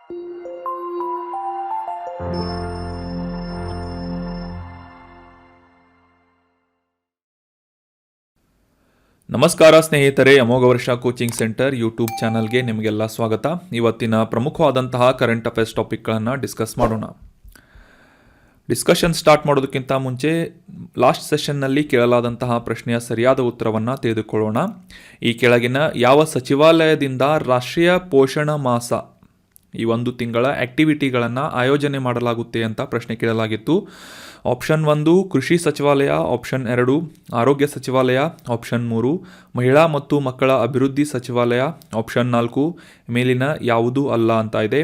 ನಮಸ್ಕಾರ ಸ್ನೇಹಿತರೆ, ಅಮೋಘ ವರ್ಷ ಕೋಚಿಂಗ್ ಸೆಂಟರ್ ಯೂಟ್ಯೂಬ್ ಚಾನಲ್ಗೆ ನಿಮಗೆಲ್ಲ ಸ್ವಾಗತ. ಇವತ್ತಿನ ಪ್ರಮುಖವಾದಂತಹ ಕರೆಂಟ್ ಅಫೇರ್ಸ್ ಟಾಪಿಕ್ಗಳನ್ನು ಡಿಸ್ಕಸ್ ಮಾಡೋಣ. ಡಿಸ್ಕಷನ್ ಸ್ಟಾರ್ಟ್ ಮಾಡೋದಕ್ಕಿಂತ ಮುಂಚೆ ಲಾಸ್ಟ್ ಸೆಷನ್ನಲ್ಲಿ ಕೇಳಲಾದಂತಹ ಪ್ರಶ್ನೆಯ ಸರಿಯಾದ ಉತ್ತರವನ್ನು ತಿಳಿದುಕೊಳ್ಳೋಣ. ಈ ಕೆಳಗಿನ ಯಾವ ಸಚಿವಾಲಯದಿಂದ ರಾಷ್ಟ್ರೀಯ ಪೋಷಣ ಮಾಸ ಈ ಒಂದು ತಿಂಗಳ ಆಕ್ಟಿವಿಟಿಗಳನ್ನು ಆಯೋಜನೆ ಮಾಡಲಾಗುತ್ತೆ ಅಂತ ಪ್ರಶ್ನೆ ಕೇಳಲಾಗಿತ್ತು. ಆಪ್ಷನ್ 1 ಕೃಷಿ ಸಚಿವಾಲಯ, ಆಪ್ಷನ್ 2 ಆರೋಗ್ಯ ಸಚಿವಾಲಯ, ಆಪ್ಷನ್ 3 ಮಹಿಳಾ ಮತ್ತು ಮಕ್ಕಳ ಅಭಿವೃದ್ಧಿ ಸಚಿವಾಲಯ, ಆಪ್ಷನ್ 4 ಮೇಲಿನ ಯಾವುದೂ ಅಲ್ಲ ಅಂತ ಇದೆ.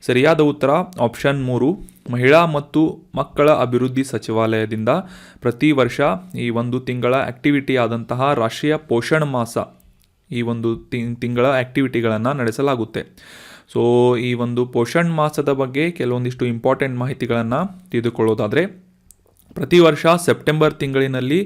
ಸರಿಯಾದ ಉತ್ತರ ಆಪ್ಷನ್ 3 ಮಹಿಳಾ ಮತ್ತು ಮಕ್ಕಳ ಅಭಿವೃದ್ಧಿ ಸಚಿವಾಲಯದಿಂದ ಪ್ರತಿ ವರ್ಷ ಈ ಒಂದು ತಿಂಗಳ ಆಕ್ಟಿವಿಟಿ ಆದಂತಹ ರಾಷ್ಟ್ರೀಯ ಪೋಷಣ ಮಾಸ ಈ ಒಂದು ತಿಂಗಳ ಆಕ್ಟಿವಿಟಿಗಳನ್ನು ನಡೆಸಲಾಗುತ್ತೆ. ಸೊ ಈ ಒಂದು ಪೋಷಣ್ ಮಾಸದ ಬಗ್ಗೆ ಕೆಲವೊಂದಿಷ್ಟು ಇಂಪಾರ್ಟೆಂಟ್ ಮಾಹಿತಿಗಳನ್ನು ತಿಳಿದುಕೊಳ್ಳೋದಾದರೆ, ಪ್ರತಿ ವರ್ಷ ಸೆಪ್ಟೆಂಬರ್ ತಿಂಗಳಿನಲ್ಲಿ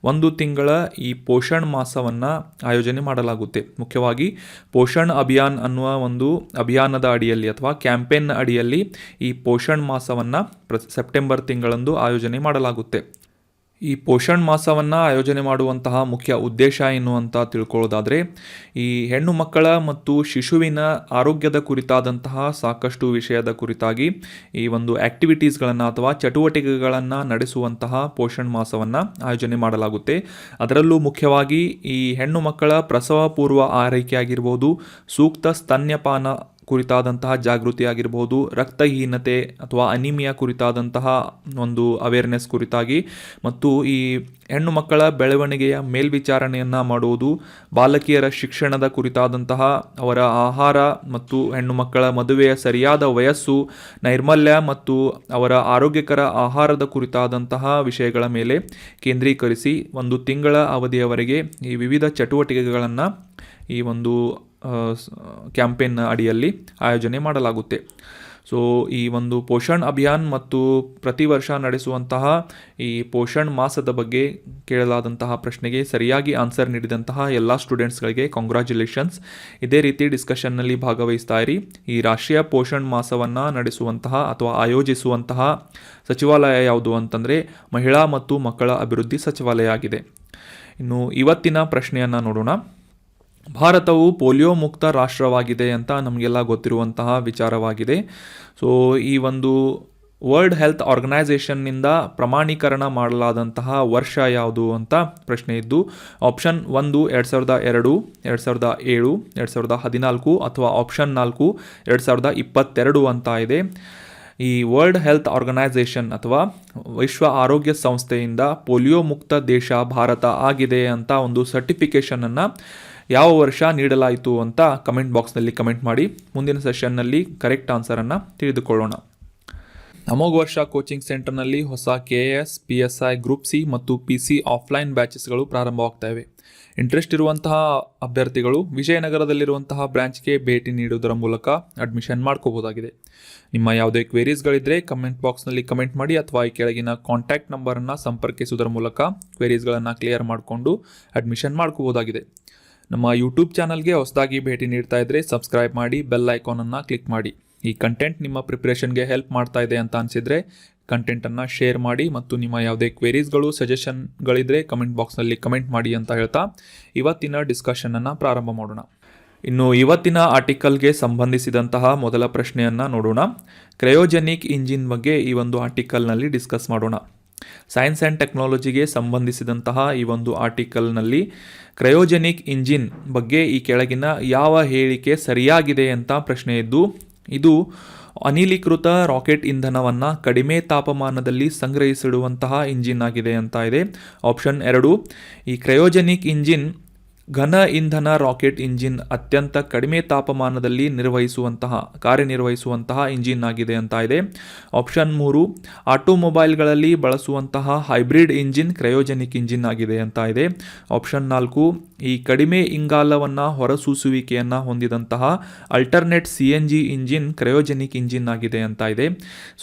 ಒಂದು ತಿಂಗಳ ಈ ಪೋಷಣ್ ಮಾಸವನ್ನು ಆಯೋಜನೆ ಮಾಡಲಾಗುತ್ತೆ. ಮುಖ್ಯವಾಗಿ ಪೋಷಣ್ ಅಭಿಯಾನ್ ಅನ್ನುವ ಒಂದು ಅಭಿಯಾನದ ಅಡಿಯಲ್ಲಿ ಅಥವಾ ಕ್ಯಾಂಪೇನ್ ಅಡಿಯಲ್ಲಿ ಈ ಪೋಷಣ್ ಮಾಸವನ್ನು ಸೆಪ್ಟೆಂಬರ್ ತಿಂಗಳಂದು ಆಯೋಜನೆ ಮಾಡಲಾಗುತ್ತೆ. ಈ ಪೋಷಣ್ ಮಾಸವನ್ನು ಆಯೋಜನೆ ಮಾಡುವಂತಹ ಮುಖ್ಯ ಉದ್ದೇಶ ಏನು ಅಂತ ತಿಳ್ಕೊಳ್ಳೋದಾದರೆ, ಈ ಹೆಣ್ಣು ಮಕ್ಕಳ ಮತ್ತು ಶಿಶುವಿನ ಆರೋಗ್ಯದ ಕುರಿತಾದಂತಹ ಸಾಕಷ್ಟು ವಿಷಯದ ಕುರಿತಾಗಿ ಈ ಒಂದು ಆ್ಯಕ್ಟಿವಿಟೀಸ್ಗಳನ್ನು ಅಥವಾ ಚಟುವಟಿಕೆಗಳನ್ನು ನಡೆಸುವಂತಹ ಪೋಷಣ್ ಮಾಸವನ್ನು ಆಯೋಜನೆ ಮಾಡಲಾಗುತ್ತೆ. ಅದರಲ್ಲೂ ಮುಖ್ಯವಾಗಿ ಈ ಹೆಣ್ಣು ಮಕ್ಕಳ ಪ್ರಸವ ಪೂರ್ವ ಆರೈಕೆ ಆಗಿರ್ಬೋದು, ಸೂಕ್ತ ಸ್ತನ್ಯಪಾನ ಕುರಿತಾದಂತಹ ಜಾಗೃತಿ ಆಗಿರ್ಬೋದು, ರಕ್ತಹೀನತೆ ಅಥವಾ ಅನಿಮಿಯಾ ಕುರಿತಾದಂತಹ ಒಂದು ಅವೇರ್ನೆಸ್ ಕುರಿತಾಗಿ, ಮತ್ತು ಈ ಹೆಣ್ಣು ಮಕ್ಕಳ ಬೆಳವಣಿಗೆಯ ಮೇಲ್ವಿಚಾರಣೆಯನ್ನು ಮಾಡುವುದು, ಬಾಲಕಿಯರ ಶಿಕ್ಷಣದ ಕುರಿತಾದಂತಹ ಅವರ ಆಹಾರ ಮತ್ತು ಹೆಣ್ಣು ಮಕ್ಕಳ ಮದುವೆಯ ಸರಿಯಾದ ವಯಸ್ಸು, ನೈರ್ಮಲ್ಯ ಮತ್ತು ಅವರ ಆರೋಗ್ಯಕರ ಆಹಾರದ ಕುರಿತಾದಂತಹ ವಿಷಯಗಳ ಮೇಲೆ ಕೇಂದ್ರೀಕರಿಸಿ ಒಂದು ತಿಂಗಳ ಅವಧಿಯವರೆಗೆ ಈ ವಿವಿಧ ಚಟುವಟಿಕೆಗಳನ್ನು ಈ ಒಂದು ಕ್ಯಾಂಪೇನ್ ಅಡಿಯಲ್ಲಿ ಆಯೋಜನೆ ಮಾಡಲಾಗುತ್ತೆ. ಸೊ ಈ ಒಂದು ಪೋಷಣ್ ಅಭಿಯಾನ್ ಮತ್ತು ಪ್ರತಿ ವರ್ಷ ನಡೆಸುವಂತಹ ಈ ಪೋಷಣ್ ಮಾಸದ ಬಗ್ಗೆ ಕೇಳಲಾದಂತಹ ಪ್ರಶ್ನೆಗೆ ಸರಿಯಾಗಿ ಆನ್ಸರ್ ನೀಡಿದಂತಹ ಎಲ್ಲ ಸ್ಟೂಡೆಂಟ್ಸ್ಗಳಿಗೆ ಕಾಂಗ್ರ್ಯಾಚುಲೇಷನ್ಸ್. ಇದೇ ರೀತಿ ಡಿಸ್ಕಷನ್ನಲ್ಲಿ ಭಾಗವಹಿಸ್ತಾ ಇರಿ. ಈ ರಾಷ್ಟ್ರೀಯ ಪೋಷಣ್ ಮಾಸವನ್ನು ನಡೆಸುವಂತಹ ಅಥವಾ ಆಯೋಜಿಸುವಂತಹ ಸಚಿವಾಲಯ ಯಾವುದು ಅಂತಂದರೆ ಮಹಿಳಾ ಮತ್ತು ಮಕ್ಕಳ ಅಭಿವೃದ್ಧಿ ಸಚಿವಾಲಯ ಆಗಿದೆ. ಇನ್ನು ಇವತ್ತಿನ ಪ್ರಶ್ನೆಯನ್ನು ನೋಡೋಣ. ಭಾರತವು ಪೋಲಿಯೋ ಮುಕ್ತ ರಾಷ್ಟ್ರವಾಗಿದೆ ಅಂತ ನಮಗೆಲ್ಲ ಗೊತ್ತಿರುವಂತಹ ವಿಚಾರವಾಗಿದೆ. ಸೊ ಈ ಒಂದು ವರ್ಲ್ಡ್ ಹೆಲ್ತ್ ಆರ್ಗನೈಸೇಷನ್ನಿಂದ ಪ್ರಮಾಣೀಕರಣ ಮಾಡಲಾದಂತಹ ವರ್ಷ ಯಾವುದು ಅಂತ ಪ್ರಶ್ನೆ ಇದ್ದು, ಆಪ್ಷನ್ 1 2002, 2007, 2014 ಅಥವಾ ಆಪ್ಷನ್ 4 2022 ಅಂತ ಇದೆ. ಈ ವರ್ಲ್ಡ್ ಹೆಲ್ತ್ ಆರ್ಗನೈಸೇಷನ್ ಅಥವಾ ವಿಶ್ವ ಆರೋಗ್ಯ ಸಂಸ್ಥೆಯಿಂದ ಪೋಲಿಯೋ ಮುಕ್ತ ದೇಶ ಭಾರತ ಆಗಿದೆ ಅಂತ ಒಂದು ಸರ್ಟಿಫಿಕೇಷನನ್ನು ಯಾವ ವರ್ಷ ನೀಡಲಾಯಿತು ಅಂತ ಕಮೆಂಟ್ ಬಾಕ್ಸ್ನಲ್ಲಿ ಕಮೆಂಟ್ ಮಾಡಿ. ಮುಂದಿನ ಸೆಷನ್ನಲ್ಲಿ ಕರೆಕ್ಟ್ ಆನ್ಸರನ್ನು ತಿಳಿದುಕೊಳ್ಳೋಣ. ಅಮೋಘ ವರ್ಷ ಕೋಚಿಂಗ್ ಸೆಂಟರ್ನಲ್ಲಿ ಹೊಸ KAS, PSI, ಗ್ರೂಪ್ C ಮತ್ತು PC ಆಫ್ಲೈನ್ ಬ್ಯಾಚಸ್ಗಳು ಪ್ರಾರಂಭವಾಗ್ತಾ ಇವೆ. ಇಂಟ್ರೆಸ್ಟ್ ಇರುವಂತಹ ಅಭ್ಯರ್ಥಿಗಳು ವಿಜಯನಗರದಲ್ಲಿರುವಂತಹ ಬ್ರಾಂಚ್ಗೆ ಭೇಟಿ ನೀಡುವುದರ ಮೂಲಕ ಅಡ್ಮಿಷನ್ ಮಾಡ್ಕೋಬೋದಾಗಿದೆ. ನಿಮ್ಮ ಯಾವುದೇ ಕ್ವೇರೀಸ್ಗಳಿದ್ದರೆ ಕಮೆಂಟ್ ಬಾಕ್ಸ್ನಲ್ಲಿ ಕಮೆಂಟ್ ಮಾಡಿ ಅಥವಾ ಈ ಕೆಳಗಿನ ಕಾಂಟ್ಯಾಕ್ಟ್ ನಂಬರನ್ನು ಸಂಪರ್ಕಿಸುವುದರ ಮೂಲಕ ಕ್ವೇರೀಸ್ಗಳನ್ನು ಕ್ಲಿಯರ್ ಮಾಡಿಕೊಂಡು ಅಡ್ಮಿಷನ್ ಮಾಡ್ಕೋಬೋದಾಗಿದೆ. ನಮ್ಮ ಯೂಟ್ಯೂಬ್ ಚಾನಲ್ಗೆ ಹೊಸದಾಗಿ ಭೇಟಿ ನೀಡ್ತಾ ಇದ್ದರೆ ಸಬ್ಸ್ಕ್ರೈಬ್ ಮಾಡಿ, ಬೆಲ್ ಐಕಾನನ್ನು ಕ್ಲಿಕ್ ಮಾಡಿ. ಈ ಕಂಟೆಂಟ್ ನಿಮ್ಮ ಪ್ರಿಪ್ರೇಷನ್ಗೆ ಹೆಲ್ಪ್ ಮಾಡ್ತಾ ಇದೆ ಅಂತ ಅನಿಸಿದರೆ ಕಂಟೆಂಟನ್ನು ಶೇರ್ ಮಾಡಿ ಮತ್ತು ನಿಮ್ಮ ಯಾವುದೇ ಕ್ವೇರೀಸ್ಗಳು, ಸಜೆಷನ್ಗಳಿದ್ದರೆ ಕಮೆಂಟ್ ಬಾಕ್ಸ್ನಲ್ಲಿ ಕಮೆಂಟ್ ಮಾಡಿ ಅಂತ ಹೇಳ್ತಾ ಇವತ್ತಿನ ಡಿಸ್ಕಷನನ್ನು ಪ್ರಾರಂಭ ಮಾಡೋಣ. ಇನ್ನು ಇವತ್ತಿನ ಆರ್ಟಿಕಲ್ಗೆ ಸಂಬಂಧಿಸಿದಂತಹ ಮೊದಲ ಪ್ರಶ್ನೆಯನ್ನು ನೋಡೋಣ. ಕ್ರಯೋಜೆನಿಕ್ ಇಂಜಿನ್ ಬಗ್ಗೆ ಈ ಒಂದು ಆರ್ಟಿಕಲ್ನಲ್ಲಿ ಡಿಸ್ಕಸ್ ಮಾಡೋಣ. ಸೈನ್ಸ್ ಆ್ಯಂಡ್ ಟೆಕ್ನಾಲಜಿಗೆ ಸಂಬಂಧಿಸಿದಂತಹ ಈ ಒಂದು ಆರ್ಟಿಕಲ್ನಲ್ಲಿ ಕ್ರಯೋಜೆನಿಕ್ ಇಂಜಿನ್ ಬಗ್ಗೆ ಈ ಕೆಳಗಿನ ಯಾವ ಹೇಳಿಕೆ ಸರಿಯಾಗಿದೆ ಅಂತ ಪ್ರಶ್ನೆ ಇದ್ದು, ಇದು ಅನಿಲೀಕೃತ ರಾಕೆಟ್ ಇಂಧನವನ್ನು ಕಡಿಮೆ ತಾಪಮಾನದಲ್ಲಿ ಸಂಗ್ರಹಿಸಿಡುವಂತಹ ಇಂಜಿನ್ ಆಗಿದೆ ಅಂತ ಇದೆ. ಆಪ್ಷನ್ 2 ಈ ಕ್ರಯೋಜೆನಿಕ್ ಇಂಜಿನ್ ಘನ ಇಂಧನ ರಾಕೆಟ್ ಇಂಜಿನ್ ಅತ್ಯಂತ ಕಡಿಮೆ ತಾಪಮಾನದಲ್ಲಿ ಕಾರ್ಯನಿರ್ವಹಿಸುವಂತಹ ಇಂಜಿನ್ ಆಗಿದೆ ಅಂತ ಇದೆ. ಆಪ್ಷನ್ 3 ಆಟೋಮೊಬೈಲ್ಗಳಲ್ಲಿ ಬಳಸುವಂತಹ ಹೈಬ್ರಿಡ್ ಇಂಜಿನ್ ಕ್ರಯೋಜೆನಿಕ್ ಇಂಜಿನ್ ಆಗಿದೆ ಅಂತ ಇದೆ. ಆಪ್ಷನ್ 4 ಈ ಕಡಿಮೆ ಇಂಗಾಲವನ್ನು ಹೊರಸೂಸುವಿಕೆಯನ್ನು ಹೊಂದಿದಂತಹ alternate CNG engine cryogenic engine ಆಗಿದೆ ಅಂತ ಇದೆ.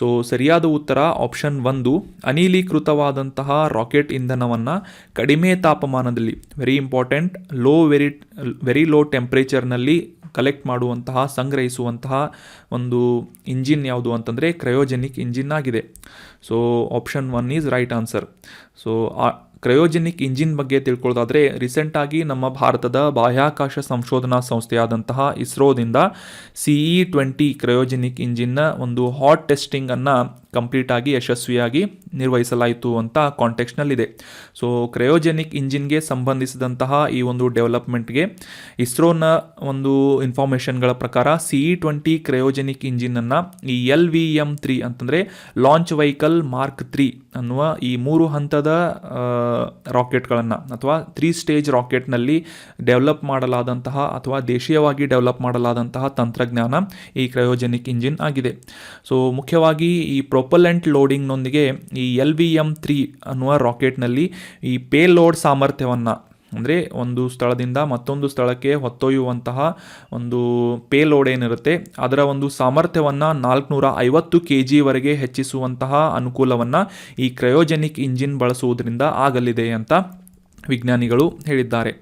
ಸೊ ಸರಿಯಾದ ಉತ್ತರ ಆಪ್ಷನ್ 1 ಅನಿಲೀಕೃತವಾದಂತಹ ರಾಕೆಟ್ ಇಂಧನವನ್ನು ಕಡಿಮೆ ತಾಪಮಾನದಲ್ಲಿ ವೆರಿ ಲೋ ಟೆಂಪರೇಚರ್ನಲ್ಲಿ ಕಲೆಕ್ಟ್ ಮಾಡುವಂತಹ ಸಂಗ್ರಹಿಸುವಂತಹ ಒಂದು ಇಂಜಿನ್ ಯಾವುದು ಅಂತಂದರೆ ಕ್ರಯೋಜೆನಿಕ್ ಇಂಜಿನ್ ಆಗಿದೆ. So option 1 is right answer. So cryogenic engine ಬಗ್ಗೆ ತಿಳ್ಕೊಳ್ಳೋದಾದರೆ ರೀಸೆಂಟಾಗಿ ನಮ್ಮ ಭಾರತದ ಬಾಹ್ಯಾಕಾಶ ಸಂಶೋಧನಾ ಸಂಸ್ಥೆಯಾದಂತಹ ಇಸ್ರೋದಿಂದ CE-20 ಕ್ರಯೋಜೆನಿಕ್ ಇಂಜಿನ್ನ ಒಂದು ಹಾಟ್ ಟೆಸ್ಟಿಂಗನ್ನು ಕಂಪ್ಲೀಟಾಗಿ ಯಶಸ್ವಿಯಾಗಿ ನಿರ್ವಹಿಸಲಾಯಿತು ಅಂತ ಕಾಂಟೆಕ್ಸ್ಟ್ನಲ್ಲಿದೆ. ಸೊ ಕ್ರಯೋಜೆನಿಕ್ ಇಂಜಿನ್ಗೆ ಸಂಬಂಧಿಸಿದಂತಹ ಈ ಒಂದು ಡೆವಲಪ್ಮೆಂಟ್ಗೆ ಇಸ್ರೋನ ಒಂದು ಇನ್ಫಾರ್ಮೇಷನ್ಗಳ ಪ್ರಕಾರ CE-20 ಕ್ರಯೋಜೆನಿಕ್ ಇಂಜಿನನ್ನು ಈ LVM-3 ಅಂತಂದರೆ ಲಾಂಚ್ ವೆಹಿಕಲ್ ಮಾರ್ಕ್ 3 ಅನ್ನುವ ಈ 3 ಹಂತದ ರಾಕೆಟ್ಗಳನ್ನು ಅಥವಾ 3 ಸ್ಟೇಜ್ ರಾಕೆಟ್ನಲ್ಲಿ ಡೆವಲಪ್ ಮಾಡಲಾದಂತಹ ಅಥವಾ ದೇಶೀಯವಾಗಿ ಡೆವಲಪ್ ಮಾಡಲಾದಂತಹ ತಂತ್ರಜ್ಞಾನ ಈ ಕ್ರಯೋಜೆನಿಕ್ ಇಂಜಿನ್ ಆಗಿದೆ. ಸೊ ಮುಖ್ಯವಾಗಿ ಈ ಪ್ರೊಪಲೆಂಟ್ ಲೋಡಿಂಗ್ನೊಂದಿಗೆ ಈ LVM-3 ಅನ್ನುವ ರಾಕೆಟ್ನಲ್ಲಿ ಈ ಪೇಲೋಡ್ ಸಾಮರ್ಥ್ಯವನ್ನು ಅಂದರೆ ಒಂದು ಸ್ಥಳದಿಂದ ಮತ್ತೊಂದು ಸ್ಥಳಕ್ಕೆ ಹೊತ್ತೊಯ್ಯುವಂತಹ ಒಂದು ಪೇಲೋಡ್ ಏನಿರುತ್ತೆ ಅದರ ಒಂದು ಸಾಮರ್ಥ್ಯವನ್ನು 450 kgವರೆಗೆ ಹೆಚ್ಚಿಸುವಂತಹ ಅನುಕೂಲವನ್ನು ಈ ಕ್ರಯೋಜೆನಿಕ್ ಇಂಜಿನ್ ಬಳಸುವುದರಿಂದ ಆಗಲಿದೆ ಅಂತ ವಿಜ್ಞಾನಿಗಳು ಹೇಳಿದ್ದಾರೆ.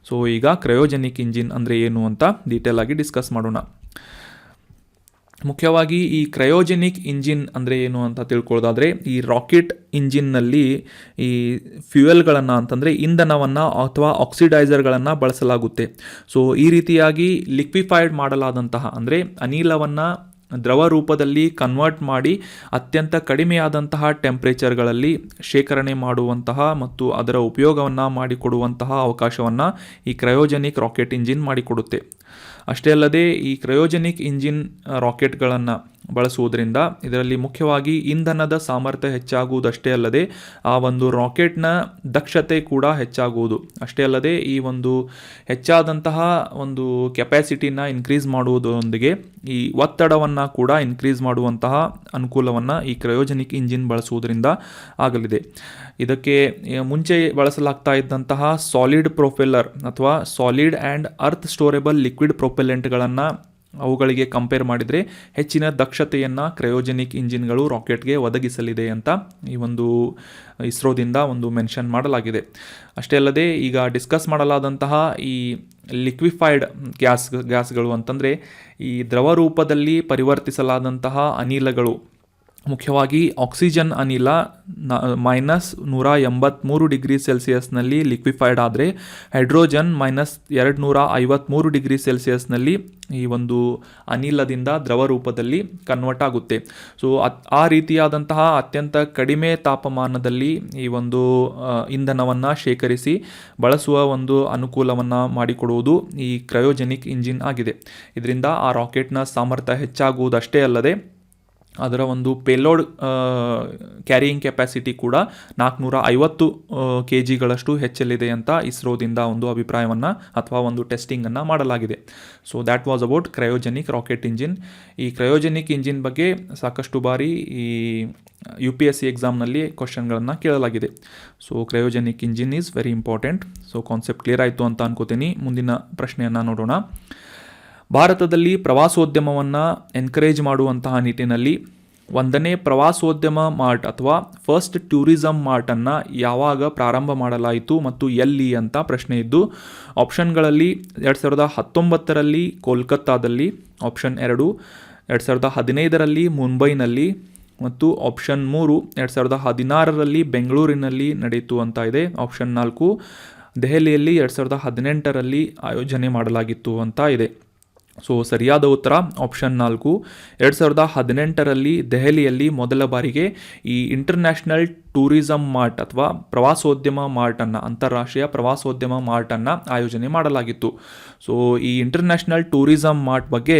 ಸೊ ಈಗ ಕ್ರಯೋಜೆನಿಕ್ ಇಂಜಿನ್ ಅಂದರೆ ಏನು ಅಂತ ಡೀಟೇಲ್ ಆಗಿ ಡಿಸ್ಕಸ್ ಮಾಡೋಣ. ಮುಖ್ಯವಾಗಿ ಈ ಕ್ರಯೋಜೆನಿಕ್ ಇಂಜಿನ್ ಅಂದರೆ ಏನು ಅಂತ ತಿಳ್ಕೊಳ್ಳೋದಾದರೆ ಈ ರಾಕೆಟ್ ಇಂಜಿನ್ನಲ್ಲಿ ಈ ಫ್ಯೂಯಲ್ಗಳನ್ನು ಅಂತಂದರೆ ಇಂಧನವನ್ನು ಅಥವಾ ಆಕ್ಸಿಡೈಸರ್ಗಳನ್ನು ಬಳಸಲಾಗುತ್ತೆ. ಸೊ ಈ ರೀತಿಯಾಗಿ ಲಿಕ್ವಿಫೈಡ್ ಮಾಡಲಾದಂತಹ ಅಂದರೆ ಅನಿಲವನ್ನು ದ್ರವ ರೂಪದಲ್ಲಿ ಕನ್ವರ್ಟ್ ಮಾಡಿ ಅತ್ಯಂತ ಕಡಿಮೆಯಾದಂತಹ ಟೆಂಪ್ರೇಚರ್ಗಳಲ್ಲಿ ಶೇಖರಣೆ ಮಾಡುವಂತಹ ಮತ್ತು ಅದರ ಉಪಯೋಗವನ್ನು ಮಾಡಿಕೊಡುವಂತಹ ಅವಕಾಶವನ್ನು ಈ ಕ್ರಯೋಜೆನಿಕ್ ರಾಕೆಟ್ ಇಂಜಿನ್ ಮಾಡಿಕೊಡುತ್ತೆ. ಅಷ್ಟೇ ಅಲ್ಲದೆ ಈ ಕ್ರಯೋಜೆನಿಕ್ ಇಂಜಿನ್ ರಾಕೆಟ್ಗಳನ್ನು ಬಳಸುವುದರಿಂದ ಇದರಲ್ಲಿ ಮುಖ್ಯವಾಗಿ ಇಂಧನದ ಸಾಮರ್ಥ್ಯ ಹೆಚ್ಚಾಗುವುದಷ್ಟೇ ಅಲ್ಲದೆ ಆ ಒಂದು ರಾಕೆಟ್ನ ದಕ್ಷತೆ ಕೂಡ ಹೆಚ್ಚಾಗುವುದು ಅಷ್ಟೇ ಅಲ್ಲದೆ ಈ ಒಂದು ಹೆಚ್ಚಾದಂತಹ ಒಂದು ಕೆಪ್ಯಾಸಿಟಿನ ಇನ್ಕ್ರೀಸ್ ಮಾಡುವುದರೊಂದಿಗೆ ಈ ಒತ್ತಡವನ್ನು ಕೂಡ ಇನ್ಕ್ರೀಸ್ ಮಾಡುವಂತಹ ಅನುಕೂಲವನ್ನು ಈ ಕ್ರಯೋಜೆನಿಕ್ ಇಂಜಿನ್ ಬಳಸುವುದರಿಂದ ಆಗಲಿದೆ. ಇದಕ್ಕೆ ಮುಂಚೆ ಬಳಸಲಾಗ್ತಾ ಇದ್ದಂತಹ ಸಾಲಿಡ್ ಪ್ರೊಪೆಲ್ಲರ್ ಅಥವಾ ಸಾಲಿಡ್ ಆ್ಯಂಡ್ ಅರ್ತ್ ಸ್ಟೋರೇಬಲ್ ಲಿಕ್ವಿಡ್ ಪ್ರೊಪೆಲೆಂಟ್ಗಳನ್ನು ಅವುಗಳಿಗೆ ಕಂಪೇರ್ ಮಾಡಿದರೆ ಹೆಚ್ಚಿನ ದಕ್ಷತೆಯನ್ನು ಕ್ರಯೋಜೆನಿಕ್ ಇಂಜಿನ್ಗಳು ರಾಕೆಟ್ಗೆ ಒದಗಿಸಲಿದೆ ಅಂತ ಈ ಒಂದು ಇಸ್ರೋದಿಂದ ಒಂದು ಮೆನ್ಷನ್ ಮಾಡಲಾಗಿದೆ. ಅಷ್ಟೇ ಅಲ್ಲದೆ ಈಗ ಡಿಸ್ಕಸ್ ಮಾಡಲಾದಂತಹ ಈ ಲಿಕ್ವಿಫೈಡ್ ಗ್ಯಾಸ್ಗಳು ಅಂತಂದರೆ ಈ ದ್ರವ ರೂಪದಲ್ಲಿ ಪರಿವರ್ತಿಸಲಾದಂತಹ ಅನಿಲಗಳು ಮುಖ್ಯವಾಗಿ ಆಕ್ಸಿಜನ್ ಅನಿಲ -183 ಲಿಕ್ವಿಫೈಡ್ ಆದರೆ ಹೈಡ್ರೋಜನ್ -253 ಈ ಒಂದು ಅನಿಲದಿಂದ ದ್ರವ ರೂಪದಲ್ಲಿ ಕನ್ವರ್ಟ್ ಆಗುತ್ತೆ. ಸೊ ಆ ರೀತಿಯಾದಂತಹ ಅತ್ಯಂತ ಕಡಿಮೆ ತಾಪಮಾನದಲ್ಲಿ ಈ ಒಂದು ಇಂಧನವನ್ನು ಶೇಖರಿಸಿ ಬಳಸುವ ಒಂದು ಅನುಕೂಲವನ್ನು ಮಾಡಿಕೊಡುವುದು ಈ ಕ್ರಯೋಜೆನಿಕ್ ಇಂಜಿನ್ ಆಗಿದೆ. ಇದರಿಂದ ಆ ರಾಕೆಟ್ನ ಸಾಮರ್ಥ್ಯ ಹೆಚ್ಚಾಗುವುದಷ್ಟೇ ಅಲ್ಲದೆ ಅದರ ಒಂದು ಪೇಲೋಡ್ ಕ್ಯಾರಿಯಿಂಗ್ ಕೆಪಾಸಿಟಿ ಕೂಡ 450 kgಗಳಷ್ಟು ಹೆಚ್ಚಲಿದೆ ಅಂತ ಇಸ್ರೋದಿಂದ ಒಂದು ಅಭಿಪ್ರಾಯವನ್ನು ಅಥವಾ ಒಂದು ಟೆಸ್ಟಿಂಗನ್ನು ಮಾಡಲಾಗಿದೆ. So that was about cryogenic rocket engine. ಈ ಕ್ರಯೋಜೆನಿಕ್ ಇಂಜಿನ್ ಬಗ್ಗೆ ಸಾಕಷ್ಟು ಬಾರಿ ಈ UPSC ಎಕ್ಸಾಮ್ನಲ್ಲಿ ಕ್ವಶನ್ಗಳನ್ನು ಕೇಳಲಾಗಿದೆ. So cryogenic engine is very important. So concept clear ಆಯಿತು ಅಂತ ಅನ್ಕೋತೀನಿ. ಮುಂದಿನ ಪ್ರಶ್ನೆಯನ್ನು ನೋಡೋಣ. ಭಾರತದಲ್ಲಿ ಪ್ರವಾಸೋದ್ಯಮವನ್ನು ಎನ್ಕರೇಜ್ ಮಾಡುವಂತಹ ನಿಟ್ಟಿನಲ್ಲಿ 1ನೇ ಪ್ರವಾಸೋದ್ಯಮ ಮಾರ್ಟ್ ಅಥವಾ ಫಸ್ಟ್ ಟೂರಿಸಮ್ ಮಾರ್ಟನ್ನು ಯಾವಾಗ ಪ್ರಾರಂಭ ಮಾಡಲಾಯಿತು ಮತ್ತು ಎಲ್ಲಿ ಅಂತ ಪ್ರಶ್ನೆ ಇದ್ದು ಆಪ್ಷನ್ಗಳಲ್ಲಿ 2019ರಲ್ಲಿ ಕೋಲ್ಕತ್ತಾದಲ್ಲಿ, ಆಪ್ಷನ್ 2 2015ರಲ್ಲಿ ಮುಂಬೈನಲ್ಲಿ ಮತ್ತು ಆಪ್ಷನ್ 3 2016ರಲ್ಲಿ ಬೆಂಗಳೂರಿನಲ್ಲಿ ನಡೆಯಿತು ಅಂತ ಇದೆ. ಆಪ್ಷನ್ 4 ದೆಹಲಿಯಲ್ಲಿ 2018ರಲ್ಲಿ ಆಯೋಜನೆ ಮಾಡಲಾಗಿತ್ತು ಅಂತ ಇದೆ. ಸೊ ಸರಿಯಾದ ಉತ್ತರ ಆಪ್ಷನ್ 4 2018ರಲ್ಲಿ ದೆಹಲಿಯಲ್ಲಿ ಮೊದಲ ಬಾರಿಗೆ ಈ ಇಂಟರ್ನ್ಯಾಷನಲ್ ಟೂರಿಸಮ್ ಮಾರ್ಟ್ ಅಥವಾ ಪ್ರವಾಸೋದ್ಯಮ ಮಾರ್ಟನ್ನು ಅಂತಾರಾಷ್ಟ್ರೀಯ ಪ್ರವಾಸೋದ್ಯಮ ಮಾರ್ಟನ್ನು ಆಯೋಜನೆ ಮಾಡಲಾಗಿತ್ತು. ಸೊ ಈ ಇಂಟರ್ನ್ಯಾಷನಲ್ ಟೂರಿಸಮ್ ಮಾರ್ಟ್ ಬಗ್ಗೆ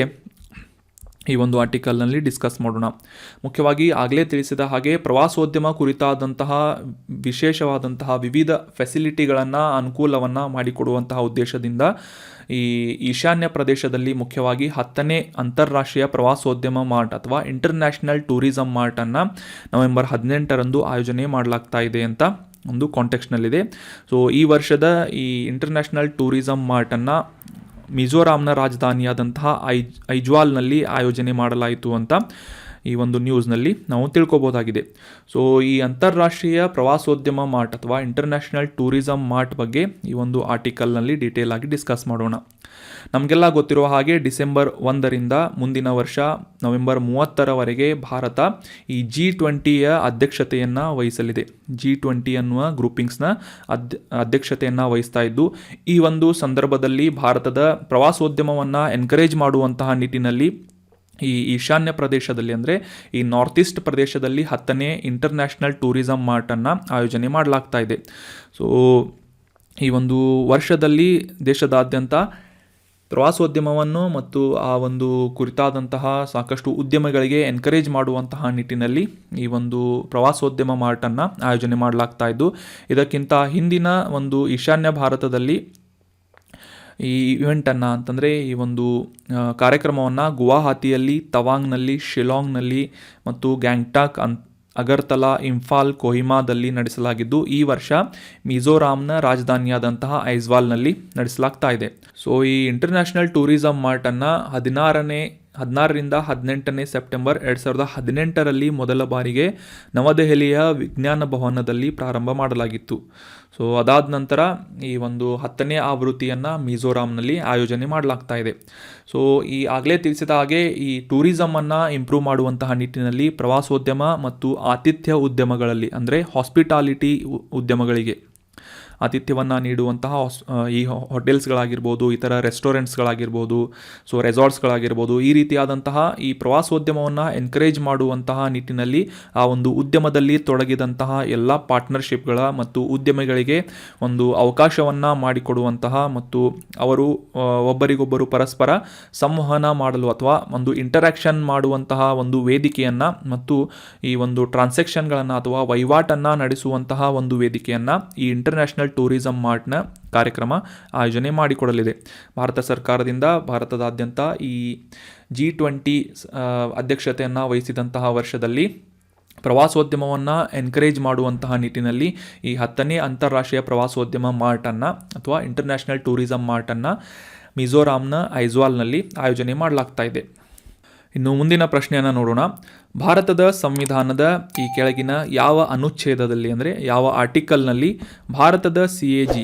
ಈ ಒಂದು ಆರ್ಟಿಕಲ್ನಲ್ಲಿ ಡಿಸ್ಕಸ್ ಮಾಡೋಣ. ಮುಖ್ಯವಾಗಿ ಆಗಲೇ ತಿಳಿಸಿದ ಹಾಗೆ ಪ್ರವಾಸೋದ್ಯಮ ಕುರಿತಾದಂತಹ ವಿಶೇಷವಾದಂತಹ ವಿವಿಧ ಫೆಸಿಲಿಟಿಗಳನ್ನು ಅನುಕೂಲವನ್ನು ಮಾಡಿಕೊಡುವಂತಹ ಉದ್ದೇಶದಿಂದ ಈ ಈಶಾನ್ಯ ಪ್ರದೇಶದಲ್ಲಿ ಮುಖ್ಯವಾಗಿ 10ನೇ ಅಂತಾರಾಷ್ಟ್ರೀಯ ಪ್ರವಾಸೋದ್ಯಮ ಮಾರ್ಟ್ ಅಥವಾ ಇಂಟರ್ನ್ಯಾಷನಲ್ ಟೂರಿಸಮ್ ಮಾರ್ಟನ್ನು ನವೆಂಬರ್ 18ರಂದು ಆಯೋಜನೆ ಮಾಡಲಾಗ್ತಾ ಇದೆ ಅಂತ ಒಂದು ಕಾಂಟೆಕ್ಸ್ಟ್ನಲ್ಲಿದೆ. ಸೊ ಈ ವರ್ಷದ ಈ ಇಂಟರ್ನ್ಯಾಷನಲ್ ಟೂರಿಸಮ್ ಮಾರ್ಟನ್ನು ಮಿಜೋರಾಂನ ರಾಜಧಾನಿಯಾದಂತಹ ಐಜ್ವಾಲ್ನಲ್ಲಿ ಆಯೋಜನೆ ಮಾಡಲಾಯಿತು ಅಂತ ಈ ಒಂದು ನ್ಯೂಸ್ನಲ್ಲಿ ನಾವು ತಿಳ್ಕೊಬೋದಾಗಿದೆ. ಸೊ ಈ ಅಂತಾರಾಷ್ಟ್ರೀಯ ಪ್ರವಾಸೋದ್ಯಮ ಮಾರ್ಟ್ ಅಥವಾ ಇಂಟರ್ನ್ಯಾಷನಲ್ ಟೂರಿಸಮ್ ಮಾರ್ಟ್ ಬಗ್ಗೆ ಈ ಒಂದು ಆರ್ಟಿಕಲ್ನಲ್ಲಿ ಡೀಟೇಲ್ ಆಗಿ ಡಿಸ್ಕಸ್ ಮಾಡೋಣ. ನಮಗೆಲ್ಲ ಗೊತ್ತಿರುವ ಹಾಗೆ ಡಿಸೆಂಬರ್ 1ರಿಂದ ಮುಂದಿನ ವರ್ಷ ನವೆಂಬರ್ 30ರವರೆಗೆ ಭಾರತ ಈ G20ಯ ಅಧ್ಯಕ್ಷತೆಯನ್ನು ವಹಿಸಲಿದೆ. G20 ಅನ್ನುವ ಗ್ರೂಪಿಂಗ್ಸ್ನ ಅಧ್ಯಕ್ಷತೆಯನ್ನು ವಹಿಸ್ತಾ ಇದ್ದು, ಈ ಒಂದು ಸಂದರ್ಭದಲ್ಲಿ ಭಾರತದ ಪ್ರವಾಸೋದ್ಯಮವನ್ನು ಎನ್ಕರೇಜ್ ಮಾಡುವಂತಹ ನಿಟ್ಟಿನಲ್ಲಿ ಈ ಈಶಾನ್ಯ ಪ್ರದೇಶದಲ್ಲಿ ಅಂದರೆ ಈ ನಾರ್ತ್ ಈಸ್ಟ್ ಪ್ರದೇಶದಲ್ಲಿ 10ನೇ ಇಂಟರ್ನ್ಯಾಷನಲ್ ಟೂರಿಸಂ ಮಾರ್ಟನ್ನು ಆಯೋಜನೆ ಮಾಡಲಾಗ್ತಾ ಇದೆ. ಸೊ ಈ ಒಂದು ವರ್ಷದಲ್ಲಿ ದೇಶದಾದ್ಯಂತ ಪ್ರವಾಸೋದ್ಯಮವನ್ನು ಮತ್ತು ಆ ಒಂದು ಕುರಿತಾದಂತಹ ಸಾಕಷ್ಟು ಉದ್ಯಮಗಳಿಗೆ ಎನ್ಕರೇಜ್ ಮಾಡುವಂತಹ ನಿಟ್ಟಿನಲ್ಲಿ ಈ ಒಂದು ಪ್ರವಾಸೋದ್ಯಮ ಮಾರ್ಟನ್ನು ಆಯೋಜನೆ ಮಾಡಲಾಗ್ತಾ ಇದ್ದು, ಇದಕ್ಕಿಂತ ಹಿಂದಿನ ಒಂದು ಈಶಾನ್ಯ ಭಾರತದಲ್ಲಿ ಈ ಇವೆಂಟನ್ನು ಅಂತಂದರೆ ಈ ಒಂದು ಕಾರ್ಯಕ್ರಮವನ್ನು ಗುವಾಹತಿಯಲ್ಲಿ, ತವಾಂಗ್ನಲ್ಲಿ, ಶಿಲಾಂಗ್ನಲ್ಲಿ ಮತ್ತು ಗ್ಯಾಂಗ್ಟಾಕ್, ಅಗರ್ತಲಾ, ಇಂಫಾಲ್, ಕೊಹಿಮಾದಲ್ಲಿ ನಡೆಸಲಾಗಿದ್ದು, ಈ ವರ್ಷ ಮಿಜೋರಾಂನ ರಾಜಧಾನಿಯಾದಂತಹ ಐಜ್ವಾಲ್ನಲ್ಲಿ ನಡೆಸಲಾಗ್ತಾ ಇದೆ. ಸೊ ಈ ಇಂಟರ್ನ್ಯಾಷನಲ್ ಟೂರಿಸಂ ಮಾರ್ಟನ್ನು 16ರಿಂದ 18ನೇ ಸೆಪ್ಟೆಂಬರ್ 2018ರಲ್ಲಿ ಮೊದಲ ಬಾರಿಗೆ ನವದೆಹಲಿಯ ವಿಜ್ಞಾನ ಭವನದಲ್ಲಿ ಪ್ರಾರಂಭ ಮಾಡಲಾಗಿತ್ತು. ಸೊ ಅದಾದ ನಂತರ ಈ ಒಂದು 10ನೇ ಆವೃತ್ತಿಯನ್ನು ಮಿಜೋರಾಂನಲ್ಲಿ ಆಯೋಜನೆ ಮಾಡಲಾಗ್ತಾ ಇದೆ. ಸೊ ಈ ಆಗಲೇ ತಿಳಿಸಿದ ಹಾಗೆ ಈ ಟೂರಿಸಮನ್ನು ಇಂಪ್ರೂವ್ ಮಾಡುವಂತಹ ನಿಟ್ಟಿನಲ್ಲಿ ಪ್ರವಾಸೋದ್ಯಮ ಮತ್ತು ಆತಿಥ್ಯ ಉದ್ಯಮಗಳಲ್ಲಿ ಅಂದರೆ ಹಾಸ್ಪಿಟಾಲಿಟಿ ಉದ್ಯಮಗಳಿಗೆ ಆತಿಥ್ಯವನ್ನು ನೀಡುವಂತಹ ಈ ಹೋಟೆಲ್ಸ್ಗಳಾಗಿರ್ಬೋದು, ಇತರ ರೆಸ್ಟೋರೆಂಟ್ಸ್ಗಳಾಗಿರ್ಬೋದು, ಸೊ ರೆಸಾರ್ಟ್ಸ್ಗಳಾಗಿರ್ಬೋದು, ಈ ರೀತಿಯಾದಂತಹ ಈ ಪ್ರವಾಸೋದ್ಯಮವನ್ನು ಎನ್ಕರೇಜ್ ಮಾಡುವಂತಹ ನಿಟ್ಟಿನಲ್ಲಿ ಆ ಒಂದು ಉದ್ಯಮದಲ್ಲಿ ತೊಡಗಿದಂತಹ ಎಲ್ಲ ಪಾರ್ಟ್ನರ್ಶಿಪ್ಗಳ ಮತ್ತು ಉದ್ಯಮಿಗಳಿಗೆ ಒಂದು ಅವಕಾಶವನ್ನು ಮಾಡಿಕೊಡುವಂತಹ ಮತ್ತು ಅವರು ಒಬ್ಬರಿಗೊಬ್ಬರು ಪರಸ್ಪರ ಸಂವಹನ ಮಾಡಲು ಅಥವಾ ಒಂದು ಇಂಟರಾಕ್ಷನ್ ಮಾಡುವಂತಹ ಒಂದು ವೇದಿಕೆಯನ್ನು ಮತ್ತು ಈ ಒಂದು ಟ್ರಾನ್ಸಾಕ್ಷನ್ಗಳನ್ನು ಅಥವಾ ವಹಿವಾಟನ್ನು ನಡೆಸುವಂತಹ ಒಂದು ವೇದಿಕೆಯನ್ನು ಈ ಇಂಟರ್ನ್ಯಾಷನಲ್ ಟೂರಿಸಂ ಮಾರ್ಟ್ನ ಕಾರ್ಯಕ್ರಮ ಆಯೋಜನೆ ಮಾಡಿಕೊಡಲಿದೆ. ಭಾರತ ಸರ್ಕಾರದಿಂದ ಭಾರತದಾದ್ಯಂತ ಈ G20 ಅಧ್ಯಕ್ಷತೆಯನ್ನು ವಹಿಸಿದಂತಹ ವರ್ಷದಲ್ಲಿ ಪ್ರವಾಸೋದ್ಯಮವನ್ನು ಎನ್ಕರೇಜ್ ಮಾಡುವಂತಹ ನಿಟ್ಟಿನಲ್ಲಿ ಈ 10ನೇ ಅಂತಾರಾಷ್ಟ್ರೀಯ ಪ್ರವಾಸೋದ್ಯಮ ಮಾರ್ಟನ್ನು ಅಥವಾ ಇಂಟರ್ನ್ಯಾಷನಲ್ ಟೂರಿಸಂ ಮಾರ್ಟನ್ನು ಮಿಜೋರಾಂನ ಐಜ್ವಾಲ್ನಲ್ಲಿ ಆಯೋಜನೆ ಮಾಡಲಾಗ್ತಾ ಇದೆ. ಇನ್ನು ಮುಂದಿನ ಪ್ರಶ್ನೆಯನ್ನು ನೋಡೋಣ. ಭಾರತದ ಸಂವಿಧಾನದ ಈ ಕೆಳಗಿನ ಯಾವ ಅನುಚ್ಛೇದದಲ್ಲಿ ಅಂದರೆ ಯಾವ ಆರ್ಟಿಕಲ್ನಲ್ಲಿ ಭಾರತದ CAG